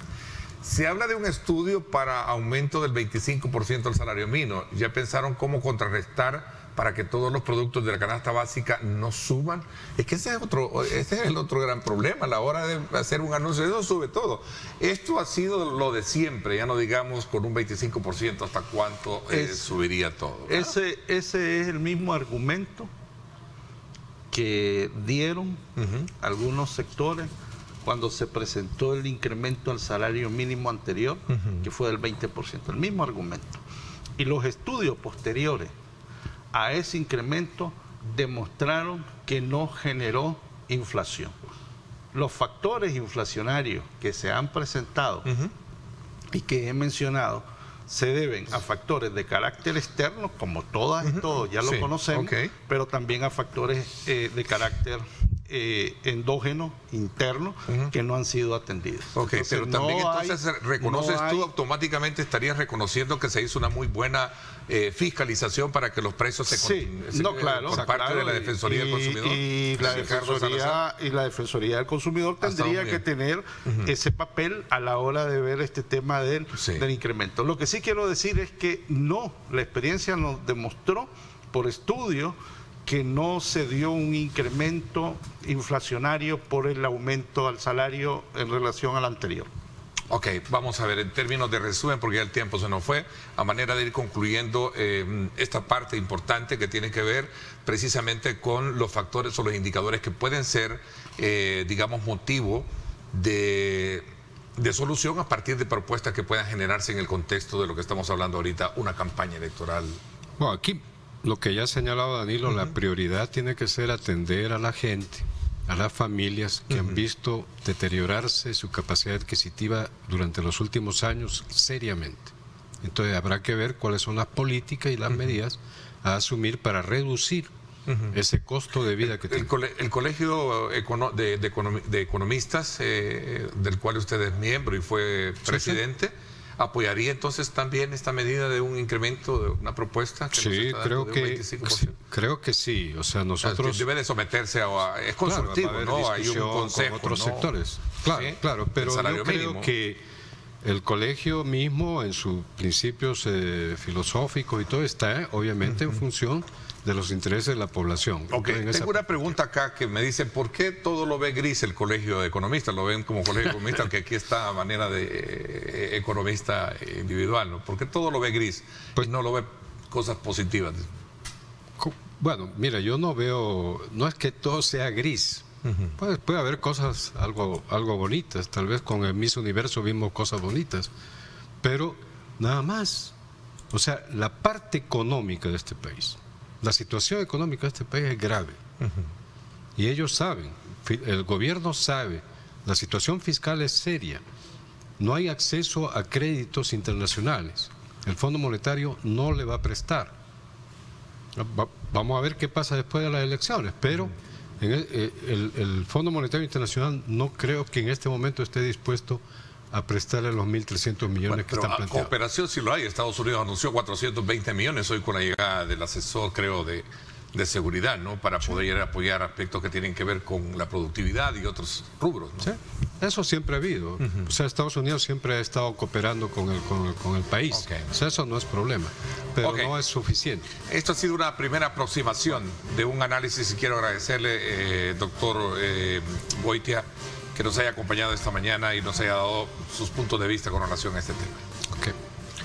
Se habla de un estudio para aumento del 25% del salario mínimo. ¿Ya pensaron cómo contrarrestar para que todos los productos de la canasta básica no suban? Es que ese es el otro gran problema. A la hora de hacer un anuncio, eso sube todo. Esto ha sido lo de siempre, ya no digamos con un 25%, ¿hasta cuánto subiría todo? Ese es el mismo argumento que dieron algunos sectores cuando se presentó el incremento al salario mínimo anterior, que fue del 20%, el mismo argumento. Y los estudios posteriores a ese incremento demostraron que no generó inflación. Los factores inflacionarios que se han presentado y que he mencionado se deben a factores de carácter externo, como todas y todos ya lo conocemos, pero también a factores de carácter endógeno, interno, que no han sido atendidos. Entonces, pero también reconoces tú, automáticamente estarías reconociendo que se hizo una muy buena fiscalización para que los precios por parte de la Defensoría del Consumidor. Y la Defensoría del Consumidor tendría que tener ese papel a la hora de ver este tema del incremento. Lo que sí quiero decir es que la experiencia nos demostró por estudio que no se dio un incremento inflacionario por el aumento al salario en relación al anterior. Ok, vamos a ver, en términos de resumen, porque ya el tiempo se nos fue, a manera de ir concluyendo esta parte importante que tiene que ver precisamente con los factores o los indicadores que pueden ser, digamos, motivo de solución a partir de propuestas que puedan generarse en el contexto de lo que estamos hablando ahorita, una campaña electoral. Bueno, aquí lo que ya ha señalado Danilo, la prioridad tiene que ser atender a la gente, a las familias que han visto deteriorarse su capacidad adquisitiva durante los últimos años seriamente. Entonces habrá que ver cuáles son las políticas y las medidas a asumir para reducir ese costo de vida que tiene. El Colegio de Economistas, del cual usted es miembro y fue presidente, ¿apoyaría entonces también esta medida de un incremento, de una propuesta? Creo que sí. O sea, nosotros... Debe de someterse es consultivo, ¿no? Hay un consejo con otros sectores. Claro, pero yo creo que el colegio mismo, en sus principios filosóficos y todo, está obviamente en función de los intereses de la población. Tengo una pregunta acá que me dice: ¿por qué todo lo ve gris el Colegio de Economistas? Lo ven como Colegio de Economistas, aunque aquí está a manera de economista individual, ¿no? ¿Por qué todo lo ve gris y no lo ve cosas positivas? Bueno, mira, yo no veo, no es que todo sea gris. Puede haber cosas algo bonitas, tal vez con el Miss Universo vimos cosas bonitas, pero nada más. O sea, la parte económica de este país, la situación económica de este país es grave. Y ellos saben, el gobierno sabe, la situación fiscal es seria. No hay acceso a créditos internacionales. El Fondo Monetario no le va a prestar. Vamos a ver qué pasa después de las elecciones, pero el Fondo Monetario Internacional no creo que en este momento esté dispuesto a prestarle los 1.300 millones que están planteados. Cooperación sí lo hay. Estados Unidos anunció 420 millones hoy con la llegada del asesor, creo, de seguridad, ¿no? Para poder apoyar aspectos que tienen que ver con la productividad y otros rubros, ¿no? Sí, eso siempre ha habido. O sea, Estados Unidos siempre ha estado cooperando con el país. O sea, eso no es problema, pero no es suficiente. Esto ha sido una primera aproximación de un análisis y quiero agradecerle, doctor Goitia, que nos haya acompañado esta mañana y nos haya dado sus puntos de vista con relación a este tema. Okay.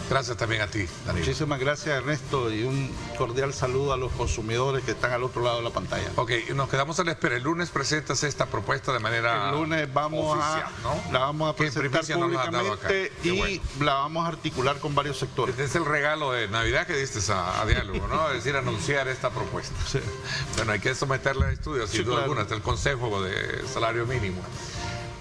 Gracias también a ti, Danilo. Muchísimas gracias, Ernesto, y un cordial saludo a los consumidores que están al otro lado de la pantalla. Ok, nos quedamos a la espera. El lunes presentas esta propuesta de manera El lunes vamos oficial, ¿no? la vamos a presentar públicamente y la vamos a articular con varios sectores. Este es el regalo de Navidad que diste a Diálogo, ¿no? Es decir, anunciar esta propuesta. Sí. Bueno, hay que someterla a estudios, sin duda alguna, hasta el Consejo de Salario Mínimo.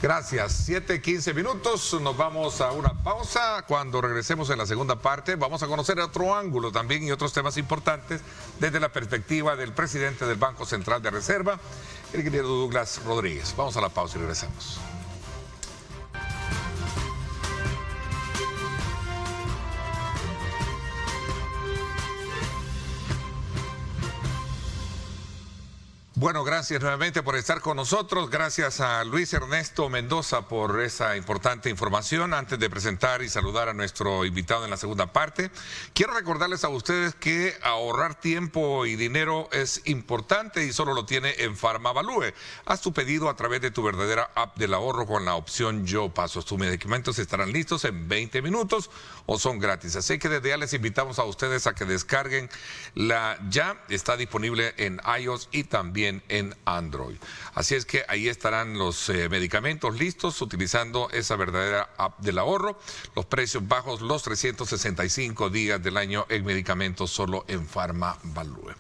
Gracias. 7:15 minutos. Nos vamos a una pausa. Cuando regresemos en la segunda parte, vamos a conocer otro ángulo también y otros temas importantes desde la perspectiva del presidente del Banco Central de Reserva, el querido Douglas Rodríguez. Vamos a la pausa y regresamos. Bueno, gracias nuevamente por estar con nosotros. Gracias a Luis Ernesto Mendoza por esa importante información. Antes de presentar y saludar a nuestro invitado en la segunda parte, quiero recordarles a ustedes que ahorrar tiempo y dinero es importante y solo lo tiene en Farmavalue. Haz tu pedido a través de tu verdadera app del ahorro con la opción Yo Paso. Tus medicamentos estarán listos en 20 minutos o son gratis. Así que desde ya les invitamos a ustedes a que descarguen ya. Está disponible en iOS y también en Android. Así es que ahí estarán los medicamentos listos utilizando esa verdadera app del ahorro. Los precios bajos los 365 días del año en medicamentos solo en Farmavalue.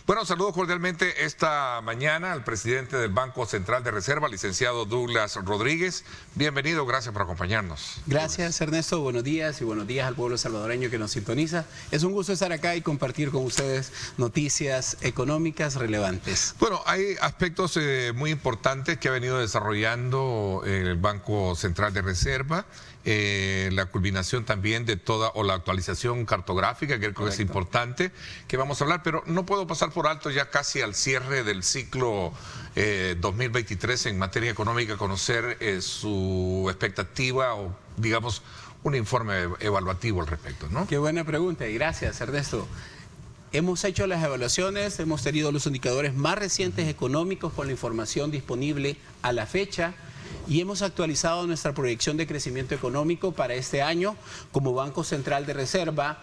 Bueno, saludo cordialmente esta mañana al presidente del Banco Central de Reserva, licenciado Douglas Rodríguez. Bienvenido, gracias por acompañarnos. Gracias, Ernesto. Buenos días y buenos días al pueblo salvadoreño que nos sintoniza. Es un gusto estar acá y compartir con ustedes noticias económicas relevantes. Bueno, hay aspectos muy importantes que ha venido desarrollando el Banco Central de Reserva, la culminación también de la actualización cartográfica, que creo que es importante, que vamos a hablar, pero no puedo pasar por alto ya casi al cierre del ciclo 2023 en materia económica, conocer su expectativa o, digamos, un informe evaluativo al respecto, ¿no? Qué buena pregunta y gracias, Ernesto. Hemos hecho las evaluaciones, hemos tenido los indicadores más recientes económicos con la información disponible a la fecha y hemos actualizado nuestra proyección de crecimiento económico para este año. Como Banco Central de Reserva,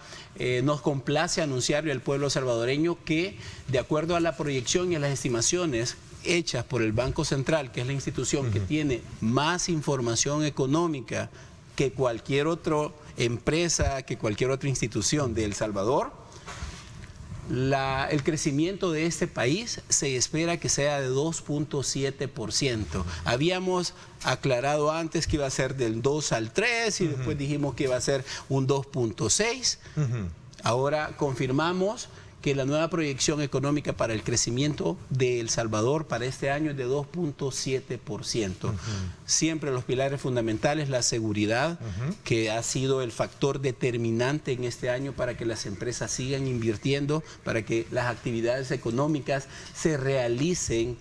nos complace anunciarle al pueblo salvadoreño que, de acuerdo a la proyección y a las estimaciones hechas por el Banco Central, que es la institución que tiene más información económica que cualquier otra empresa, que cualquier otra institución de El Salvador, el crecimiento de este país se espera que sea de 2.7%. Habíamos aclarado antes que iba a ser del 2 al 3 y después dijimos que iba a ser un 2.6. Ahora confirmamos que la nueva proyección económica para el crecimiento de El Salvador para este año es de 2.7%. Siempre los pilares fundamentales, la seguridad, que ha sido el factor determinante en este año para que las empresas sigan invirtiendo, para que las actividades económicas se realicen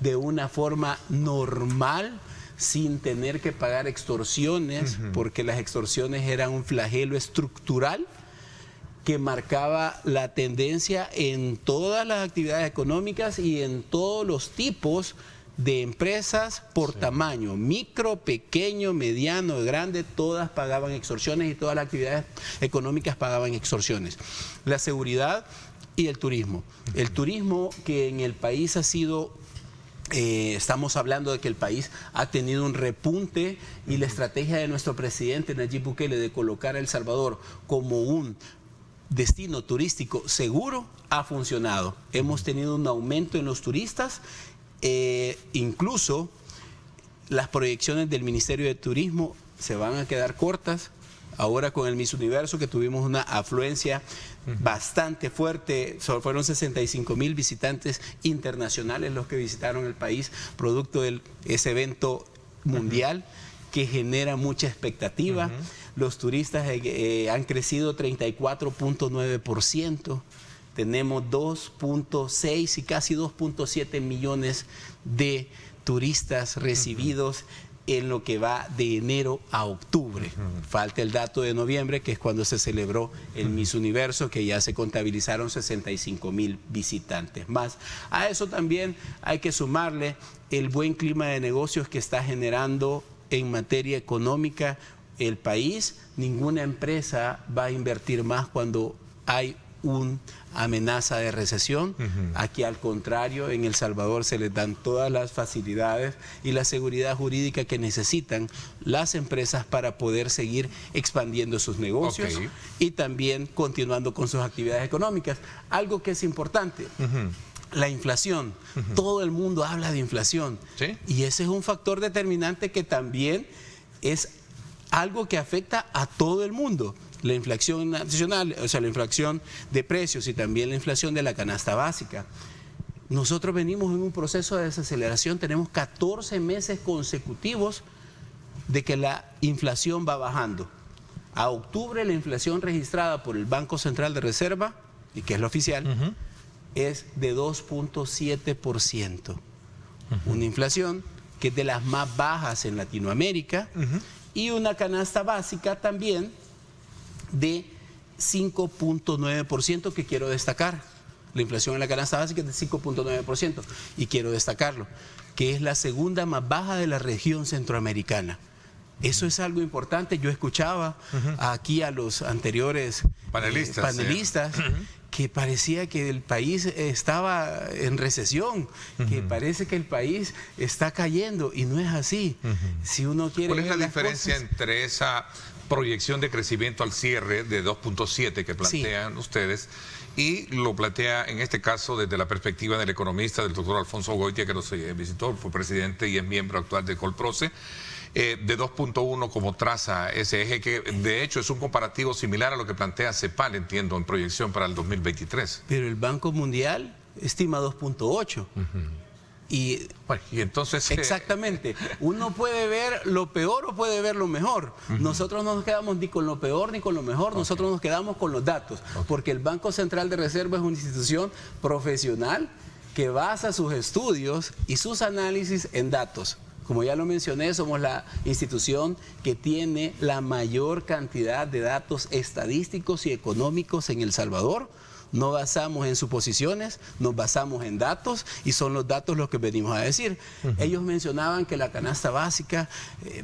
de una forma normal, sin tener que pagar extorsiones, porque las extorsiones eran un flagelo estructural que marcaba la tendencia en todas las actividades económicas y en todos los tipos de empresas por tamaño, micro, pequeño, mediano, grande, todas pagaban extorsiones y todas las actividades económicas pagaban extorsiones. La seguridad y el turismo. El turismo que en el país ha sido... estamos hablando de que el país ha tenido un repunte y la estrategia de nuestro presidente Nayib Bukele de colocar a El Salvador como un destino turístico seguro ha funcionado. Hemos tenido un aumento en los turistas, incluso las proyecciones del Ministerio de Turismo se van a quedar cortas. Ahora con el Miss Universo, que tuvimos una afluencia bastante fuerte, fueron 65,000 visitantes internacionales los que visitaron el país, producto de ese evento mundial que genera mucha expectativa. Los turistas han crecido 34.9%. Tenemos 2.6 y casi 2.7 millones de turistas recibidos en lo que va de enero a octubre. Falta el dato de noviembre, que es cuando se celebró el Miss Universo, que ya se contabilizaron 65,000 visitantes más. A eso también hay que sumarle el buen clima de negocios que está generando en materia económica el país. Ninguna empresa va a invertir más cuando hay una amenaza de recesión. Aquí, al contrario, en El Salvador se les dan todas las facilidades y la seguridad jurídica que necesitan las empresas para poder seguir expandiendo sus negocios y también continuando con sus actividades económicas. Algo que es importante, la inflación. Todo el mundo habla de inflación, y ese es un factor determinante que también es algo que afecta a todo el mundo. La inflación nacional, o sea, la inflación de precios y también la inflación de la canasta básica. Nosotros venimos en un proceso de desaceleración, tenemos 14 meses consecutivos de que la inflación va bajando. A octubre la inflación registrada por el Banco Central de Reserva, y que es la oficial, es de 2.7%. Una inflación que es de las más bajas en Latinoamérica, y una canasta básica también de 5.9%, que quiero destacar. La inflación en la canasta básica es de 5.9%, y quiero destacarlo, que es la segunda más baja de la región centroamericana. Eso es algo importante. Yo escuchaba aquí a los anteriores panelistas que parecía que el país estaba en recesión, que parece que el país está cayendo, y no es así. Si uno quiere... ¿Cuál es la diferencia entre esa proyección de crecimiento al cierre de 2.7 que plantean ustedes y lo plantea en este caso desde la perspectiva del economista, del doctor Alfonso Goitia, que nos visitó, fue presidente y es miembro actual de Colproce, de 2.1 como traza ese eje, que de hecho es un comparativo similar a lo que plantea CEPAL, entiendo, en proyección para el 2023? Pero el Banco Mundial estima 2.8. Y, bueno, y entonces... exactamente. Uno puede ver lo peor o puede ver lo mejor. Nosotros no nos quedamos ni con lo peor ni con lo mejor, nosotros nos quedamos con los datos. Porque el Banco Central de Reserva es una institución profesional que basa sus estudios y sus análisis en datos. Como ya lo mencioné, somos la institución que tiene la mayor cantidad de datos estadísticos y económicos en El Salvador. No basamos en suposiciones, nos basamos en datos, y son los datos los que venimos a decir. Ellos mencionaban que la canasta básica,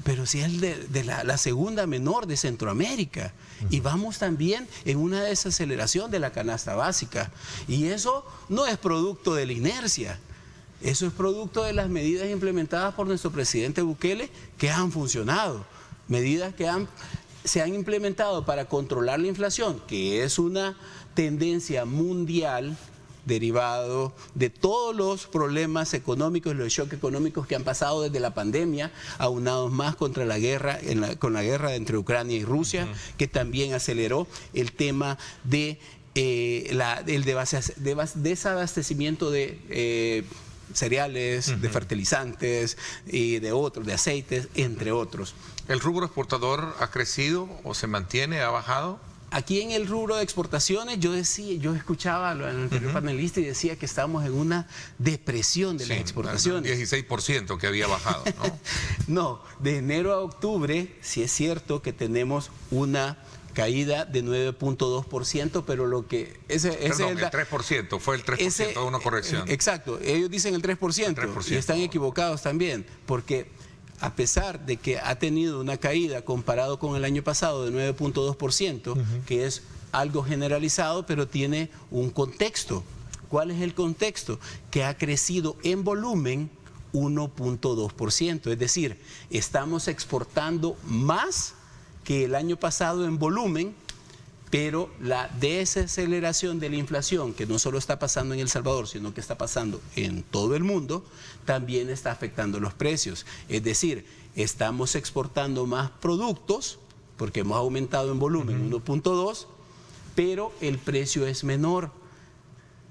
pero si es de la segunda menor de Centroamérica, y vamos también en una desaceleración de la canasta básica, y eso no es producto de la inercia, eso es producto de las medidas implementadas por nuestro presidente Bukele, que han funcionado, medidas que se han implementado para controlar la inflación, que es una tendencia mundial derivado de todos los problemas económicos, los shocks económicos que han pasado desde la pandemia, aunados más contra la guerra, con la guerra entre Ucrania y Rusia, que también aceleró el tema de el desabastecimiento de cereales, de fertilizantes y de aceites, entre otros. ¿El rubro exportador ha crecido o se mantiene, ha bajado? Aquí en el rubro de exportaciones, yo escuchaba al anterior panelista y decía que estamos en una depresión de las exportaciones. 16% que había bajado, ¿no? No, de enero a octubre sí es cierto que tenemos una caída de 9.2%, pero lo que... el 3%, fue el 3%, una corrección. Exacto, ellos dicen el 3%, y están equivocados también, porque a pesar de que ha tenido una caída comparado con el año pasado de 9.2%, que es algo generalizado, pero tiene un contexto. ¿Cuál es el contexto? Que ha crecido en volumen 1.2%, es decir, estamos exportando más que el año pasado en volumen, pero la desaceleración de la inflación, que no solo está pasando en El Salvador, sino que está pasando en todo el mundo, también está afectando los precios. Es decir, estamos exportando más productos, porque hemos aumentado en volumen 1.2, pero el precio es menor,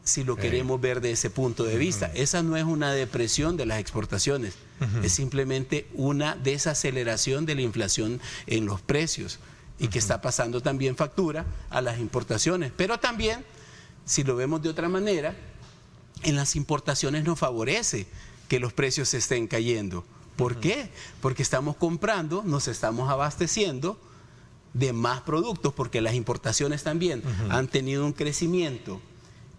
si lo queremos ver de ese punto de vista. Esa no es una depresión de las exportaciones, es simplemente una desaceleración de la inflación en los precios, y que está pasando también factura a las importaciones. Pero también, si lo vemos de otra manera, en las importaciones nos favorece que los precios se estén cayendo. ¿Por qué? Porque estamos comprando, nos estamos abasteciendo de más productos, porque las importaciones también han tenido un crecimiento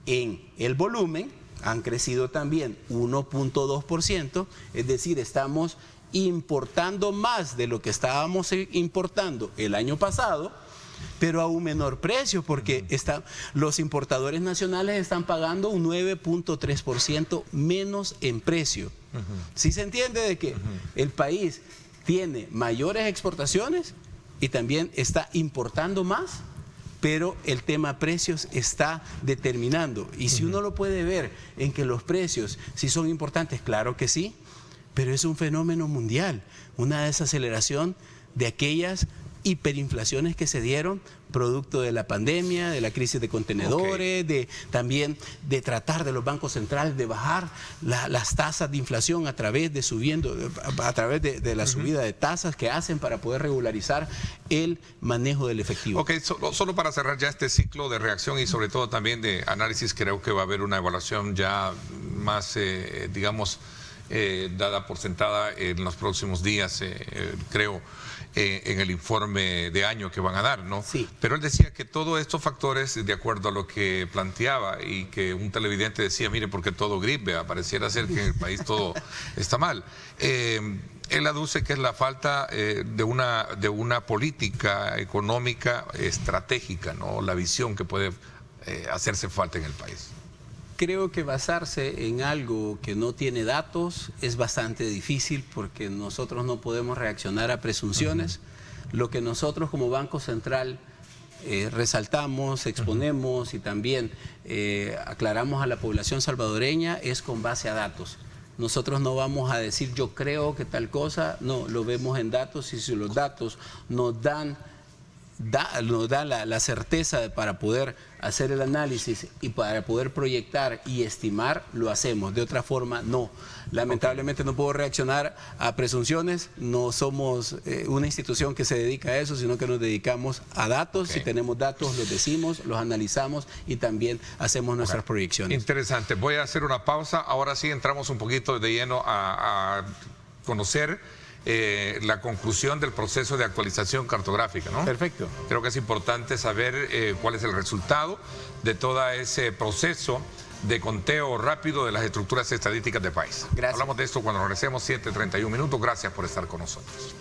en el volumen, han crecido también 1.2%, es decir, estamos importando más de lo que estábamos importando el año pasado, pero a un menor precio, porque los importadores nacionales están pagando un 9.3% menos en precio. ¿Sí se entiende de que el país tiene mayores exportaciones y también está importando más? Pero el tema precios está determinando. Y si uno lo puede ver en que los precios sí son importantes, claro que sí, pero es un fenómeno mundial, una desaceleración de aquellas hiperinflaciones que se dieron producto de la pandemia, de la crisis de contenedores, también de tratar de los bancos centrales de bajar las tasas de inflación a través de la subida de tasas que hacen para poder regularizar el manejo del efectivo. Ok, solo para cerrar ya este ciclo de reacción y sobre todo también de análisis, creo que va a haber una evaluación ya más, digamos, dada por sentada en los próximos días, creo, en el informe de año que van a dar, ¿no? Sí. Pero él decía que todos estos factores, de acuerdo a lo que planteaba, y que un televidente decía, mire, porque todo gripe, pareciera ser que en el país todo está mal. Él aduce que es la falta de una política económica estratégica, ¿no? La visión que puede hacerse falta en el país. Creo que basarse en algo que no tiene datos es bastante difícil, porque nosotros no podemos reaccionar a presunciones. Lo que nosotros como Banco Central resaltamos, exponemos y también aclaramos a la población salvadoreña es con base a datos. Nosotros no vamos a decir yo creo que tal cosa, no, lo vemos en datos, y si los datos nos dan la certeza para poder hacer el análisis y para poder proyectar y estimar, lo hacemos. De otra forma, no. Lamentablemente no puedo reaccionar a presunciones. No somos una institución que se dedica a eso, sino que nos dedicamos a datos. Si tenemos datos, los decimos, los analizamos y también hacemos nuestras proyecciones. Interesante. Voy a hacer una pausa. Ahora sí entramos un poquito de lleno a conocer la conclusión del proceso de actualización cartográfica, ¿no? Perfecto. Creo que es importante saber cuál es el resultado de todo ese proceso de conteo rápido de las estructuras estadísticas del país. Gracias. Hablamos de esto cuando regresemos, 7:31 minutos. Gracias por estar con nosotros.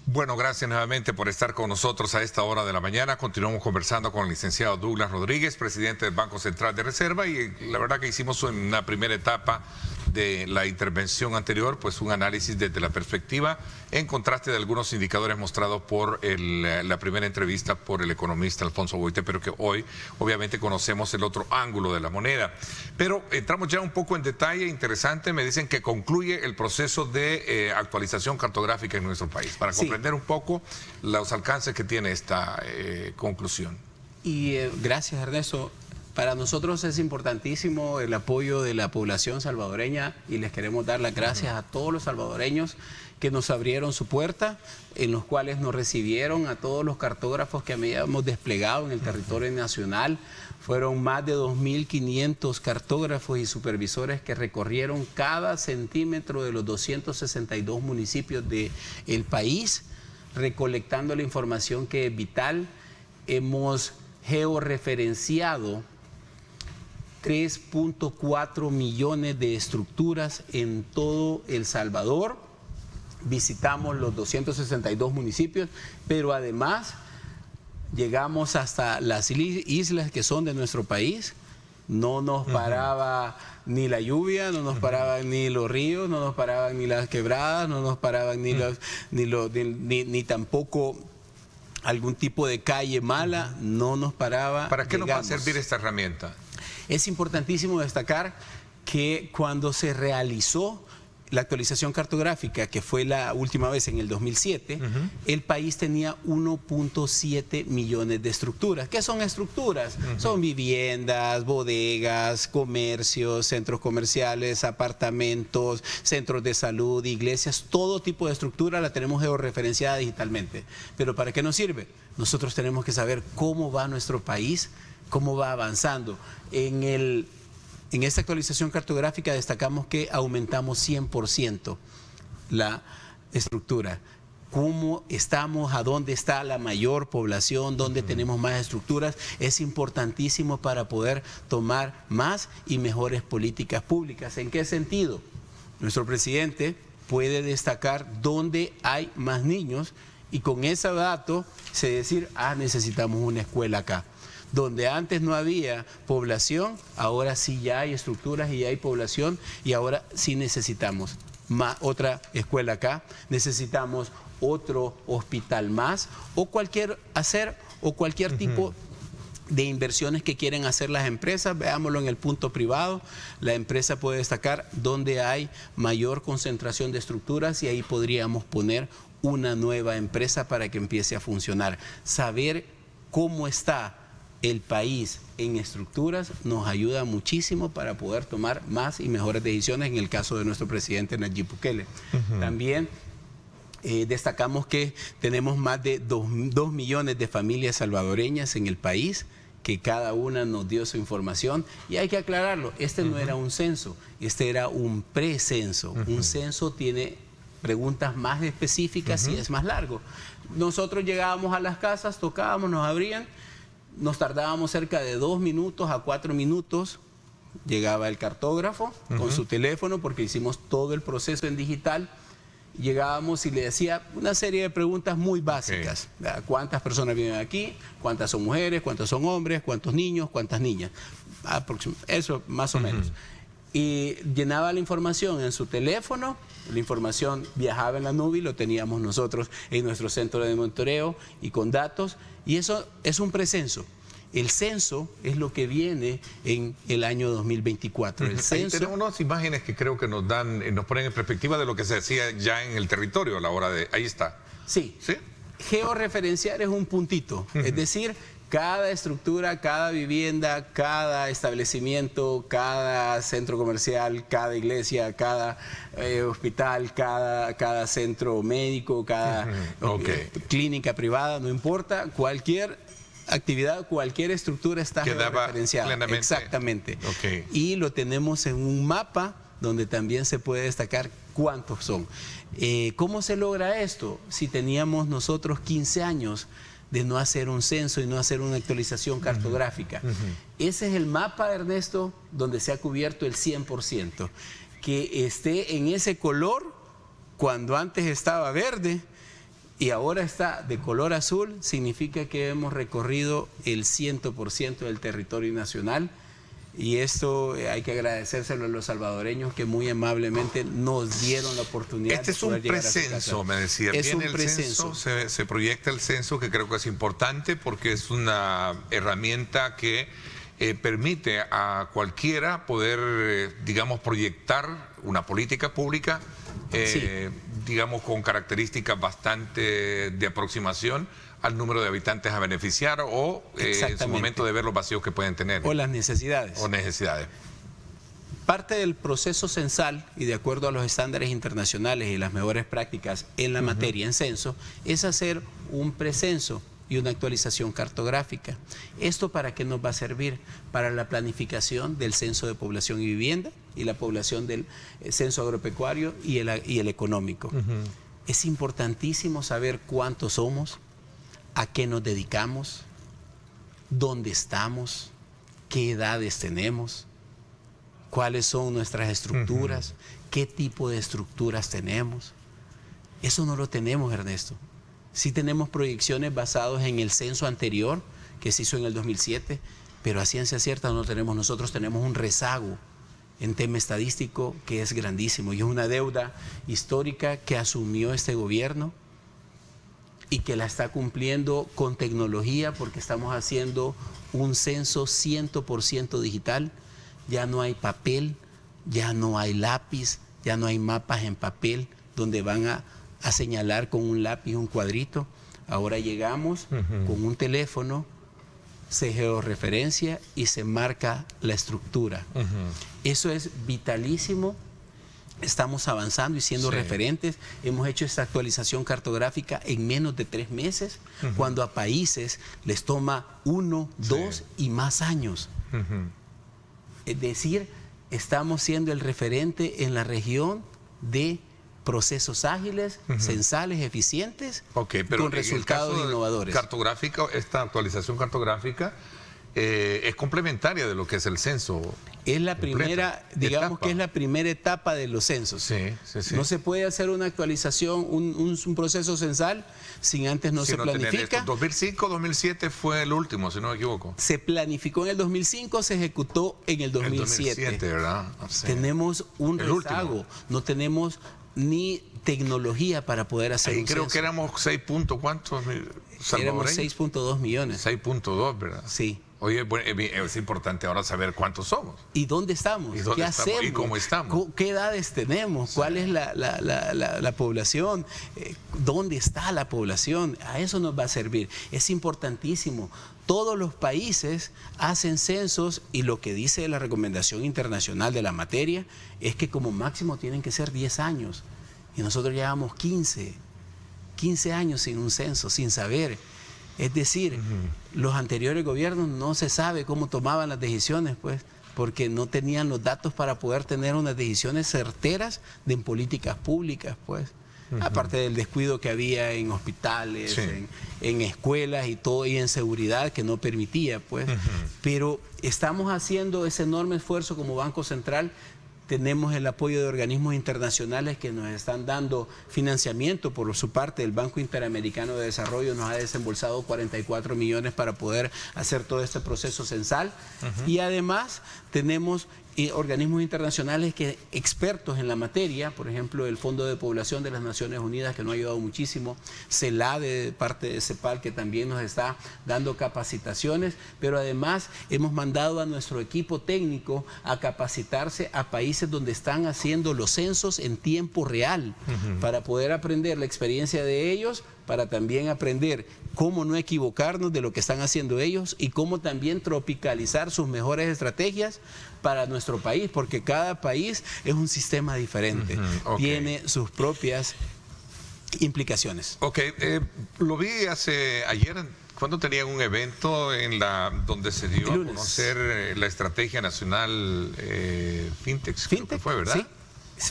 Bueno, gracias nuevamente por estar con nosotros a esta hora de la mañana. Continuamos conversando con el licenciado Douglas Rodríguez, presidente del Banco Central de Reserva, y la verdad que hicimos en una primera etapa de la intervención anterior, pues un análisis desde la perspectiva, en contraste de algunos indicadores mostrados por la primera entrevista por el economista Alfonso Boite, pero que hoy obviamente conocemos el otro ángulo de la moneda. Pero entramos ya un poco en detalle, interesante, me dicen que concluye el proceso de actualización cartográfica en nuestro país, para comprender un poco los alcances que tiene esta conclusión. Y gracias, Ernesto. Para nosotros es importantísimo el apoyo de la población salvadoreña, y les queremos dar las gracias a todos los salvadoreños que nos abrieron su puerta, en los cuales nos recibieron, a todos los cartógrafos que habíamos desplegado en el territorio nacional. Fueron más de 2.500 cartógrafos y supervisores que recorrieron cada centímetro de los 262 municipios del país, recolectando la información que es vital. Hemos georreferenciado 3.4 millones de estructuras en todo El Salvador. Visitamos los 262 municipios, pero además llegamos hasta las islas que son de nuestro país. No nos paraba ni la lluvia, no nos paraban ni los ríos, no nos paraban ni las quebradas, no nos paraban ni tampoco algún tipo de calle mala, no nos paraba. ¿Para qué nos va a servir esta herramienta? Es importantísimo destacar que cuando se realizó la actualización cartográfica, que fue la última vez en el 2007, el país tenía 1.7 millones de estructuras. ¿Qué son estructuras? Son viviendas, bodegas, comercios, centros comerciales, apartamentos, centros de salud, iglesias, todo tipo de estructura la tenemos georreferenciada digitalmente. ¿Pero para qué nos sirve? Nosotros tenemos que saber cómo va nuestro país, cómo va avanzando. En esta actualización cartográfica destacamos que aumentamos 100% la estructura. ¿Cómo estamos? ¿A dónde está la mayor población? ¿Dónde tenemos más estructuras? Es importantísimo para poder tomar más y mejores políticas públicas. ¿En qué sentido? Nuestro presidente puede destacar dónde hay más niños y con ese dato se decir, necesitamos una escuela acá. Donde antes no había población, ahora sí ya hay estructuras y ya hay población y ahora sí necesitamos otra escuela acá, necesitamos otro hospital más o cualquier tipo de inversiones que quieren hacer las empresas. Veámoslo en el punto privado, la empresa puede destacar donde hay mayor concentración de estructuras y ahí podríamos poner una nueva empresa para que empiece a funcionar. Saber cómo está el país en estructuras nos ayuda muchísimo para poder tomar más y mejores decisiones en el caso de nuestro presidente Nayib Bukele. También destacamos que tenemos más de 2 millones de familias salvadoreñas en el país, que cada una nos dio su información y hay que aclararlo, este no era un censo, este era un precenso. Un censo tiene preguntas más específicas y es más largo. Nosotros llegábamos a las casas, tocábamos, nos abrían. Nos tardábamos cerca de 2 minutos a 4 minutos. Llegaba el cartógrafo con su teléfono, porque hicimos todo el proceso en digital. Llegábamos y le decía una serie de preguntas muy básicas. ¿Cuántas personas viven aquí? ¿Cuántas son mujeres? ¿Cuántos son hombres? ¿Cuántos niños? ¿Cuántas niñas? Eso más o menos. Y llenaba la información en su teléfono, la información viajaba en la nube y lo teníamos nosotros en nuestro centro de monitoreo y con datos. Y eso es un precenso. El censo es lo que viene en el año 2024. El censo... Ahí tenemos unas imágenes que creo que nos ponen en perspectiva de lo que se hacía ya en el territorio a la hora de... Ahí está. Sí. ¿Sí? Georreferenciar es un puntito, es decir, cada estructura, cada vivienda, cada establecimiento, cada centro comercial, cada iglesia, cada hospital, cada centro médico, cada clínica privada, no importa, cualquier actividad, cualquier estructura está georreferenciada. Exactamente. Y lo tenemos en un mapa donde también se puede destacar cuántos son. ¿Cómo se logra esto? Si teníamos nosotros 15 años de no hacer un censo y no hacer una actualización cartográfica. Ese es el mapa, Ernesto, donde se ha cubierto el 100%. Que esté en ese color cuando antes estaba verde y ahora está de color azul, significa que hemos recorrido el 100% del territorio nacional. Y esto hay que agradecérselo a los salvadoreños que muy amablemente nos dieron la oportunidad. Este es un precenso, me decía. Viene el censo, se proyecta el censo, que creo que es importante porque es una herramienta que permite a cualquiera poder, digamos, proyectar una política pública, digamos, con características bastante de aproximación al número de habitantes a beneficiar o en su momento de ver los vacíos que pueden tener. O las necesidades. O necesidades. Parte del proceso censal, y de acuerdo a los estándares internacionales y las mejores prácticas en la materia en censo, es hacer un precenso y una actualización cartográfica. ¿Esto para qué nos va a servir? Para la planificación del censo de población y vivienda y la población del censo agropecuario y el económico. Es importantísimo saber cuántos somos, a qué nos dedicamos, dónde estamos, qué edades tenemos, cuáles son nuestras estructuras, qué tipo de estructuras tenemos. Eso no lo tenemos, Ernesto. Sí tenemos proyecciones basadas en el censo anterior, que se hizo en el 2007, pero a ciencia cierta no tenemos. Nosotros tenemos un rezago en tema estadístico que es grandísimo y es una deuda histórica que asumió este gobierno y que la está cumpliendo con tecnología, porque estamos haciendo un censo 100% digital. Ya no hay papel, ya no hay lápiz, ya no hay mapas en papel donde van a señalar con un lápiz un cuadrito. Ahora llegamos con un teléfono, se georreferencia y se marca la estructura. Eso es vitalísimo. Estamos avanzando y siendo referentes. Hemos hecho esta actualización cartográfica en menos de 3 meses, cuando a países les toma 1, 2 y más años. Es decir, estamos siendo el referente en la región de procesos ágiles, censales, eficientes, pero con resultados innovadores. Esta actualización cartográfica es complementaria de lo que es el censo. Es la primera, digamos que es la primera etapa de los censos. Sí. No se puede hacer una actualización, un proceso censal sin antes se planifica. 2005, 2007 fue el último, si no me equivoco. Se planificó en el 2005, se ejecutó en el 2007. El 2007, ¿verdad? Sí. Tenemos un rezago, no tenemos ni tecnología para poder hacer un creo censo. Que éramos 6 puntos, ¿cuántos? Éramos 6.2 millones. 6.2, ¿verdad? Sí. Oye, bueno, es importante ahora saber cuántos somos. ¿Y dónde estamos? ¿Qué hacemos? ¿Y cómo estamos? ¿Qué edades tenemos? Sí. ¿Cuál es la población? ¿Dónde está la población? A eso nos va a servir. Es importantísimo. Todos los países hacen censos y lo que dice la recomendación internacional de la materia es que como máximo tienen que ser 10 años. Y nosotros llevamos 15 años sin un censo, sin saber. Es decir, los anteriores gobiernos no se sabe cómo tomaban las decisiones, pues, porque no tenían los datos para poder tener unas decisiones certeras en políticas públicas, pues. Aparte del descuido que había en hospitales, en escuelas y todo, y en seguridad que no permitía, pues. Pero estamos haciendo ese enorme esfuerzo como Banco Central. Tenemos el apoyo de organismos internacionales que nos están dando financiamiento por su parte. El Banco Interamericano de Desarrollo nos ha desembolsado 44 millones para poder hacer todo este proceso censal. Y además tenemos organismos internacionales que expertos en la materia, por ejemplo el Fondo de Población de las Naciones Unidas, que nos ha ayudado muchísimo, CELA de parte de CEPAL, que también nos está dando capacitaciones, pero además hemos mandado a nuestro equipo técnico a capacitarse a países donde están haciendo los censos en tiempo real, para poder aprender la experiencia de ellos, para también aprender cómo no equivocarnos de lo que están haciendo ellos y cómo también tropicalizar sus mejores estrategias para nuestro país, porque cada país es un sistema diferente, tiene sus propias implicaciones. Lo vi ayer cuando tenían un evento donde se dio a conocer la estrategia nacional Fintech, creo que fue, ¿verdad? Sí.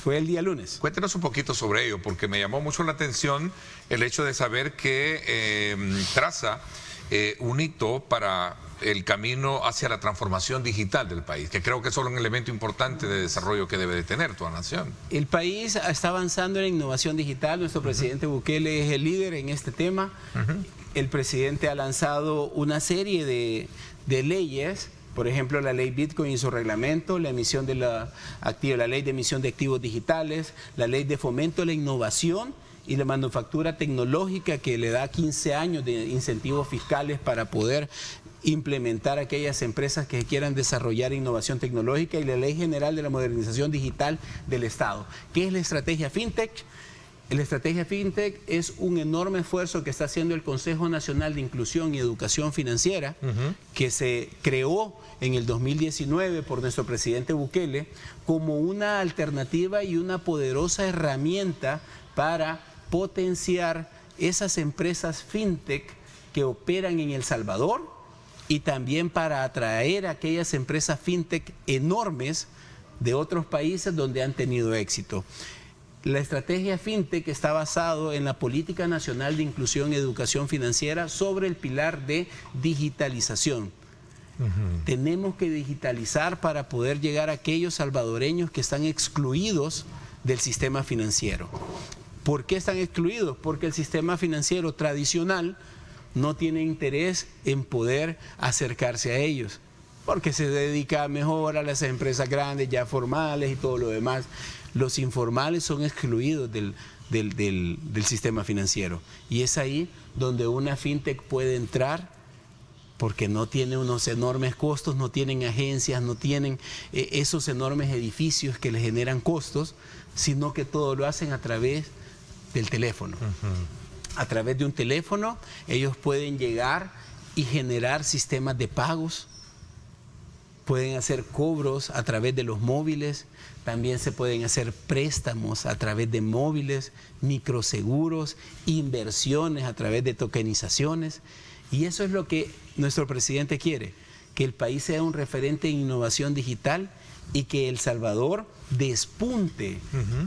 Fue el día lunes. Cuéntenos un poquito sobre ello, porque me llamó mucho la atención el hecho de saber que traza un hito para el camino hacia la transformación digital del país, que creo que es solo un elemento importante de desarrollo que debe de tener toda nación. El país está avanzando en la innovación digital. Nuestro presidente Bukele es el líder en este tema. El presidente ha lanzado una serie de leyes. Por ejemplo, la ley Bitcoin y su reglamento, la emisión de la ley de emisión de activos digitales, la ley de fomento de la innovación y la manufactura tecnológica, que le da 15 años de incentivos fiscales para poder implementar aquellas empresas que quieran desarrollar innovación tecnológica, y la Ley General de la Modernización Digital del Estado. ¿Qué es la estrategia FinTech? La estrategia FinTech es un enorme esfuerzo que está haciendo el Consejo Nacional de Inclusión y Educación Financiera, que se creó en el 2019 por nuestro presidente Bukele como una alternativa y una poderosa herramienta para potenciar esas empresas FinTech que operan en El Salvador, y también para atraer a aquellas empresas FinTech enormes de otros países donde han tenido éxito. La estrategia FinTech está basado en la Política Nacional de Inclusión y Educación Financiera sobre el pilar de digitalización. Tenemos que digitalizar para poder llegar a aquellos salvadoreños que están excluidos del sistema financiero. ¿Por qué están excluidos? Porque el sistema financiero tradicional no tiene interés en poder acercarse a ellos, porque se dedica mejor a las empresas grandes, ya formales y todo lo demás. Los informales son excluidos del sistema financiero. Y es ahí donde una fintech puede entrar, porque no tiene unos enormes costos, no tienen agencias, no tienen esos enormes edificios que les generan costos, sino que todo lo hacen a través del teléfono. A través de un teléfono ellos pueden llegar y generar sistemas de pagos, pueden hacer cobros a través de los móviles, también se pueden hacer préstamos a través de móviles, microseguros, inversiones a través de tokenizaciones. Y eso es lo que nuestro presidente quiere, que el país sea un referente en innovación digital y que El Salvador despunte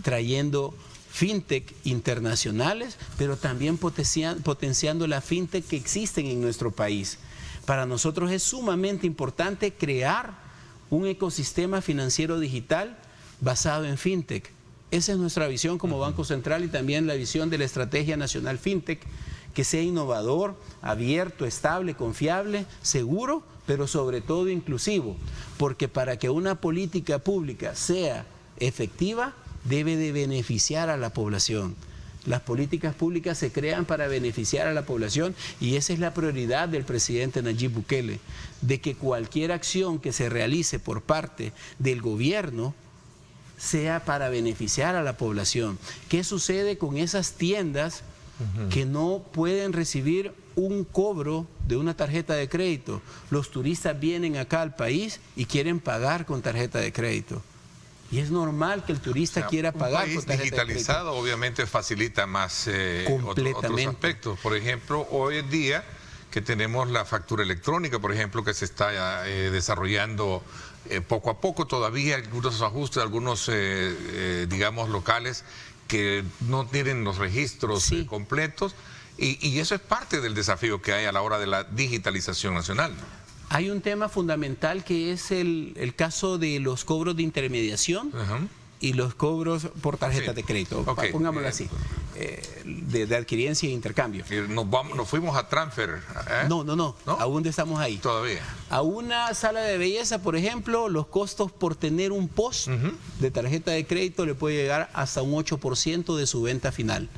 trayendo fintech internacionales, pero también potenciando la fintech que existen en nuestro país. Para nosotros es sumamente importante crear un ecosistema financiero digital basado en fintech. Esa es nuestra visión como Banco Central y también la visión de la Estrategia Nacional Fintech, que sea innovador, abierto, estable, confiable, seguro, pero sobre todo inclusivo, porque para que una política pública sea efectiva, debe de beneficiar a la población. Las políticas públicas se crean para beneficiar a la población y esa es la prioridad del presidente Nayib Bukele, de que cualquier acción que se realice por parte del gobierno sea para beneficiar a la población. ¿Qué sucede con esas tiendas que no pueden recibir un cobro de una tarjeta de crédito? Los turistas vienen acá al país y quieren pagar con tarjeta de crédito. Y es normal que el turista quiera pagar con tarjeta de crédito. Un país digitalizado obviamente facilita más otros aspectos. Por ejemplo, hoy en día que tenemos la factura electrónica, por ejemplo, que se está desarrollando poco a poco, todavía algunos ajustes, algunos, digamos, locales que no tienen los registros completos. Y eso es parte del desafío que hay a la hora de la digitalización nacional. Hay un tema fundamental que es el caso de los cobros de intermediación y los cobros por tarjetas de crédito, pongámoslo así, de adquiriencia e intercambio. Nos fuimos a transfer. No, aún estamos ahí. Todavía. A una sala de belleza, por ejemplo, los costos por tener un post de tarjeta de crédito le puede llegar hasta un 8% de su venta final.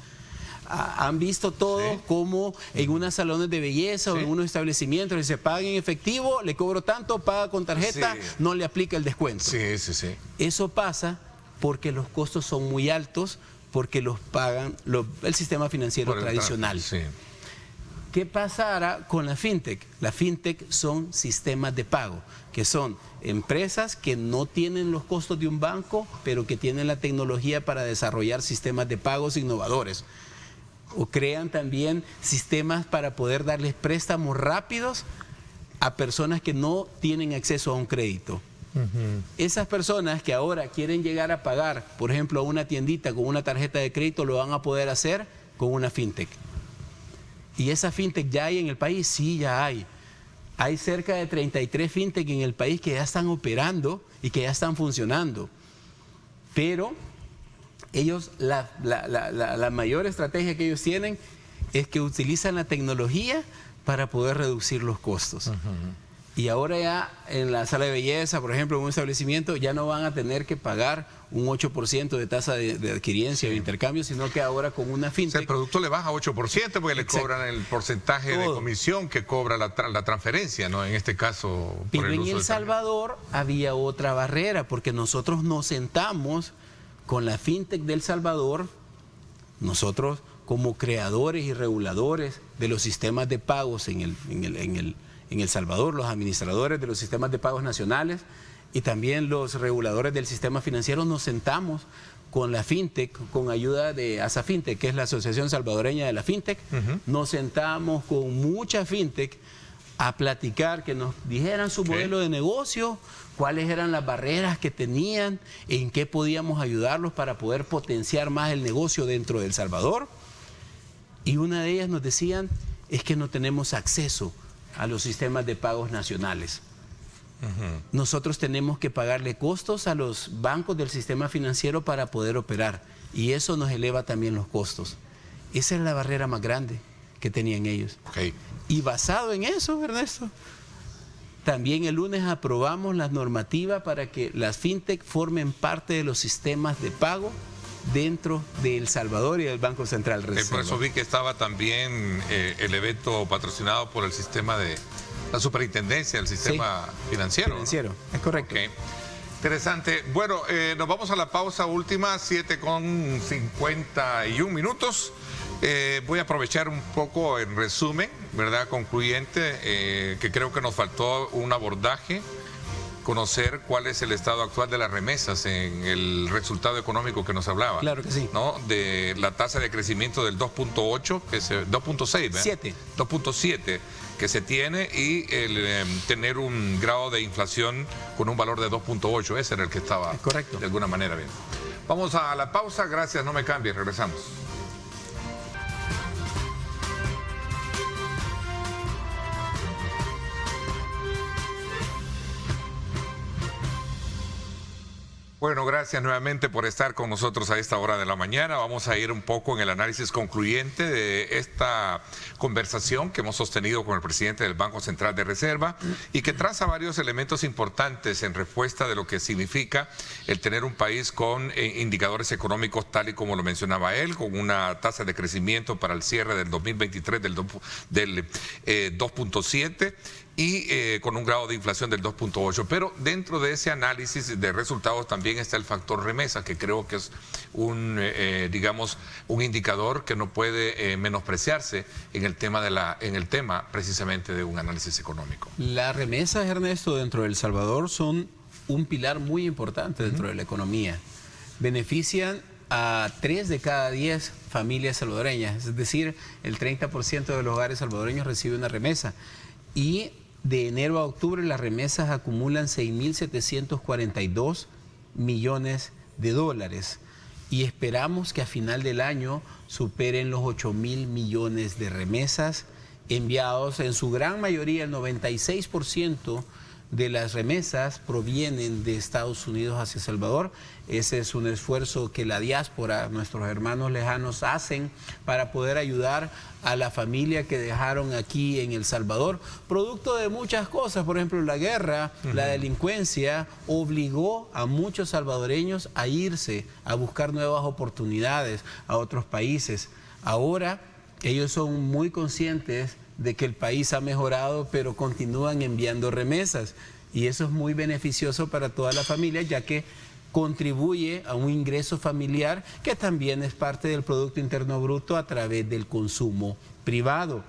Han visto todo como en unos salones de belleza o en unos establecimientos que se paga en efectivo, le cobro tanto, paga con tarjeta, no le aplica el descuento. Eso pasa porque los costos son muy altos, porque los pagan el sistema financiero tradicional. ¿Qué pasará con la fintech? La fintech son sistemas de pago, que son empresas que no tienen los costos de un banco, pero que tienen la tecnología para desarrollar sistemas de pagos innovadores. O crean también sistemas para poder darles préstamos rápidos a personas que no tienen acceso a un crédito. Esas personas que ahora quieren llegar a pagar, por ejemplo, a una tiendita con una tarjeta de crédito, lo van a poder hacer con una fintech. ¿Y esa fintech ya hay en el país? Sí, ya hay. Hay cerca de 33 fintech en el país que ya están operando y que ya están funcionando. Pero ellos, la mayor estrategia que ellos tienen es que utilizan la tecnología para poder reducir los costos. Y ahora ya en la sala de belleza, por ejemplo, en un establecimiento, ya no van a tener que pagar un 8% de tasa de adquiriencia o intercambio, sino que ahora con una fintech... O sea, el producto le baja 8% porque le cobran el porcentaje de comisión que cobra la transferencia, ¿no? En este caso... Pero en El Salvador había otra barrera, porque nosotros nos sentamos con la fintech de El Salvador, nosotros como creadores y reguladores de los sistemas de pagos en El Salvador, los administradores de los sistemas de pagos nacionales y también los reguladores del sistema financiero, nos sentamos con la fintech, con ayuda de ASAFintech, que es la Asociación Salvadoreña de la Fintech. Nos sentamos con mucha fintech a platicar, que nos dijeran su modelo de negocio, cuáles eran las barreras que tenían, en qué podíamos ayudarlos para poder potenciar más el negocio dentro de El Salvador. Y una de ellas nos decían, es que no tenemos acceso a los sistemas de pagos nacionales. nosotros tenemos que pagarle costos a los bancos del sistema financiero para poder operar. Y eso nos eleva también los costos. Esa es la barrera más grande que tenían ellos. Okay. Y basado en eso, Ernesto, también el lunes aprobamos la normativa para que las fintech formen parte de los sistemas de pago dentro de El Salvador y del Banco Central Reserva. Por eso vi que estaba también el evento patrocinado por el sistema de la superintendencia del sistema financiero. Financiero, ¿no? Es correcto. Okay. Interesante. Bueno, nos vamos a la pausa última, 7:51. Voy a aprovechar un poco en resumen, ¿verdad? Concluyente, que creo que nos faltó un abordaje, conocer cuál es el estado actual de las remesas en el resultado económico que nos hablaba. Claro que sí. ¿No? De la tasa de crecimiento del 2.8, que es 2.6, ¿verdad? 2.7 que se tiene, y el tener un grado de inflación con un valor de 2.8, ese era el que estaba correcto. De alguna manera bien. Vamos a la pausa, gracias, no me cambies, regresamos. Bueno, gracias nuevamente por estar con nosotros a esta hora de la mañana. Vamos a ir un poco en el análisis concluyente de esta conversación que hemos sostenido con el presidente del Banco Central de Reserva y que traza varios elementos importantes en respuesta de lo que significa el tener un país con indicadores económicos tal y como lo mencionaba él, con una tasa de crecimiento para el cierre del 2023 del 2.7 y con un grado de inflación del 2.8. Pero dentro de ese análisis de resultados también está el factor remesa, que creo que es un indicador que no puede menospreciarse en el tema precisamente de un análisis económico. Las remesas, Ernesto, dentro de El Salvador son un pilar muy importante dentro de la economía. Benefician a 3 de cada 10 familias salvadoreñas, es decir, el 30% de los hogares salvadoreños recibe una remesa. Y de enero a octubre las remesas acumulan 6.742 millones de dólares y esperamos que a final del año superen los 8.000 millones de remesas enviados. En su gran mayoría, el 96% de las remesas provienen de Estados Unidos hacia El Salvador. Ese es un esfuerzo que la diáspora, nuestros hermanos lejanos, hacen para poder ayudar a la familia que dejaron aquí en El Salvador, producto de muchas cosas. Por ejemplo, la guerra, la delincuencia, obligó a muchos salvadoreños a irse, a buscar nuevas oportunidades a otros países. Ahora, ellos son muy conscientes de que el país ha mejorado, pero continúan enviando remesas. Y eso es muy beneficioso para toda la familia, ya que contribuye a un ingreso familiar que también es parte del Producto Interno Bruto a través del consumo privado.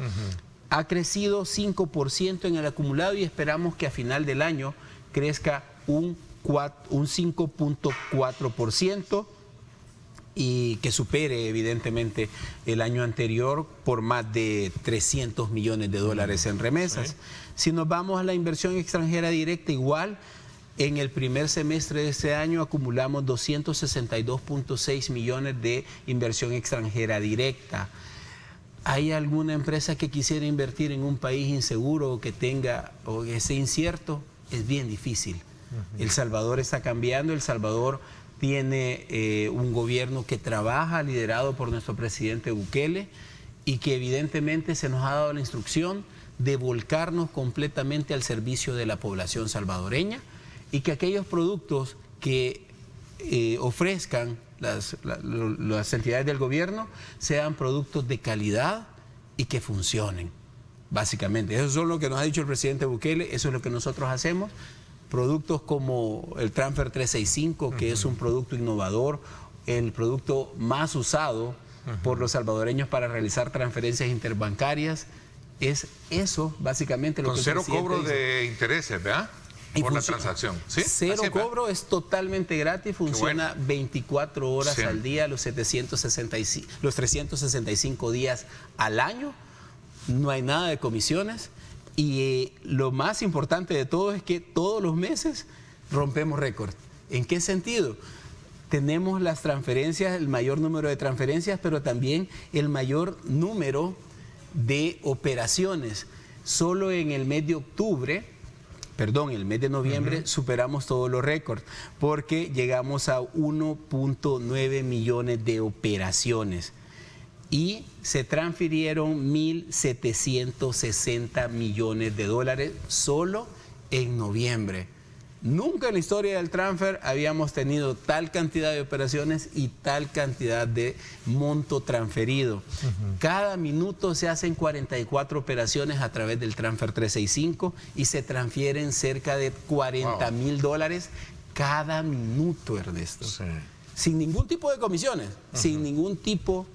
Ha crecido 5% en el acumulado y esperamos que a final del año crezca un 5.4%. y que supere evidentemente el año anterior por más de 300 millones de dólares en remesas. Si nos vamos a la inversión extranjera directa, igual, en el primer semestre de este año acumulamos 262.6 millones de inversión extranjera directa. ¿Hay alguna empresa que quisiera invertir en un país inseguro o que tenga o que sea incierto? Es bien difícil. El Salvador está cambiando, El Salvador tiene un gobierno que trabaja, liderado por nuestro presidente Bukele, y que evidentemente se nos ha dado la instrucción de volcarnos completamente al servicio de la población salvadoreña y que aquellos productos que ofrezcan las entidades del gobierno sean productos de calidad y que funcionen, básicamente. Eso es lo que nos ha dicho el presidente Bukele, eso es lo que nosotros hacemos. Productos como el Transfer 365, que es un producto innovador, el producto más usado por los salvadoreños para realizar transferencias interbancarias. Es eso, básicamente, lo que el presidente dice. Con cero cobro dice. de intereses, ¿verdad? Por la transacción. ¿Sí? Cero cobro, es totalmente gratis, funciona 24 horas al día, los 365 días al año. No hay nada de comisiones. Y lo más importante de todo es que todos los meses rompemos récord. ¿En qué sentido? Tenemos las transferencias, el mayor número de transferencias, pero también el mayor número de operaciones. Solo en el mes de octubre el mes de noviembre superamos todos los récords porque llegamos a 1.9 millones de operaciones y se transfirieron 1.760 millones de dólares solo en noviembre. Nunca en la historia del transfer habíamos tenido tal cantidad de operaciones y tal cantidad de monto transferido. Cada minuto se hacen 44 operaciones a través del transfer 365 y se transfieren cerca de 40.000 dólares cada minuto, Ernesto. Sí. Sin ningún tipo de comisiones, sin ningún tipo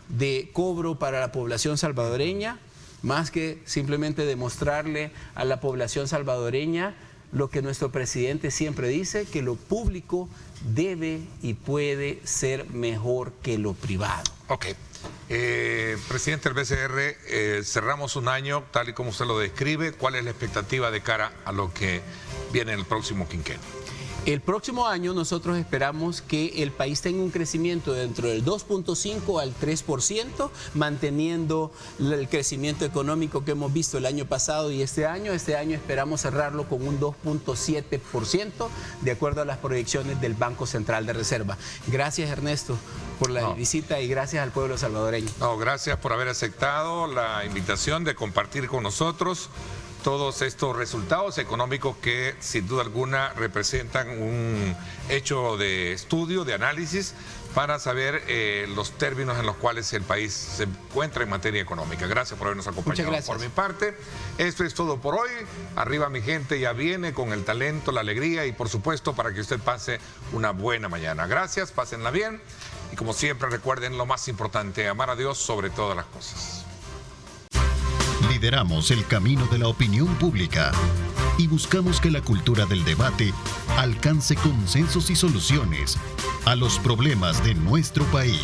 de cobro para la población salvadoreña, más que simplemente demostrarle a la población salvadoreña lo que nuestro presidente siempre dice, que lo público debe y puede ser mejor que lo privado. Ok. Presidente del BCR, cerramos un año tal y como usted lo describe. ¿Cuál es la expectativa de cara a lo que viene en el próximo quinquenio? El próximo año nosotros esperamos que el país tenga un crecimiento dentro del 2.5 al 3%, manteniendo el crecimiento económico que hemos visto el año pasado y este año. Este año esperamos cerrarlo con un 2.7%, de acuerdo a las proyecciones del Banco Central de Reserva. Gracias, Ernesto, por la visita y gracias al pueblo salvadoreño. No, gracias por haber aceptado la invitación de compartir con nosotros todos estos resultados económicos que sin duda alguna representan un hecho de estudio, de análisis, para saber los términos en los cuales el país se encuentra en materia económica. Gracias por habernos acompañado. Muchas gracias. Por mi parte, esto es todo por hoy. Arriba mi gente ya viene con el talento, la alegría y por supuesto para que usted pase una buena mañana. Gracias, pásenla bien y como siempre recuerden lo más importante, amar a Dios sobre todas las cosas. Lideramos el camino de la opinión pública y buscamos que la cultura del debate alcance consensos y soluciones a los problemas de nuestro país.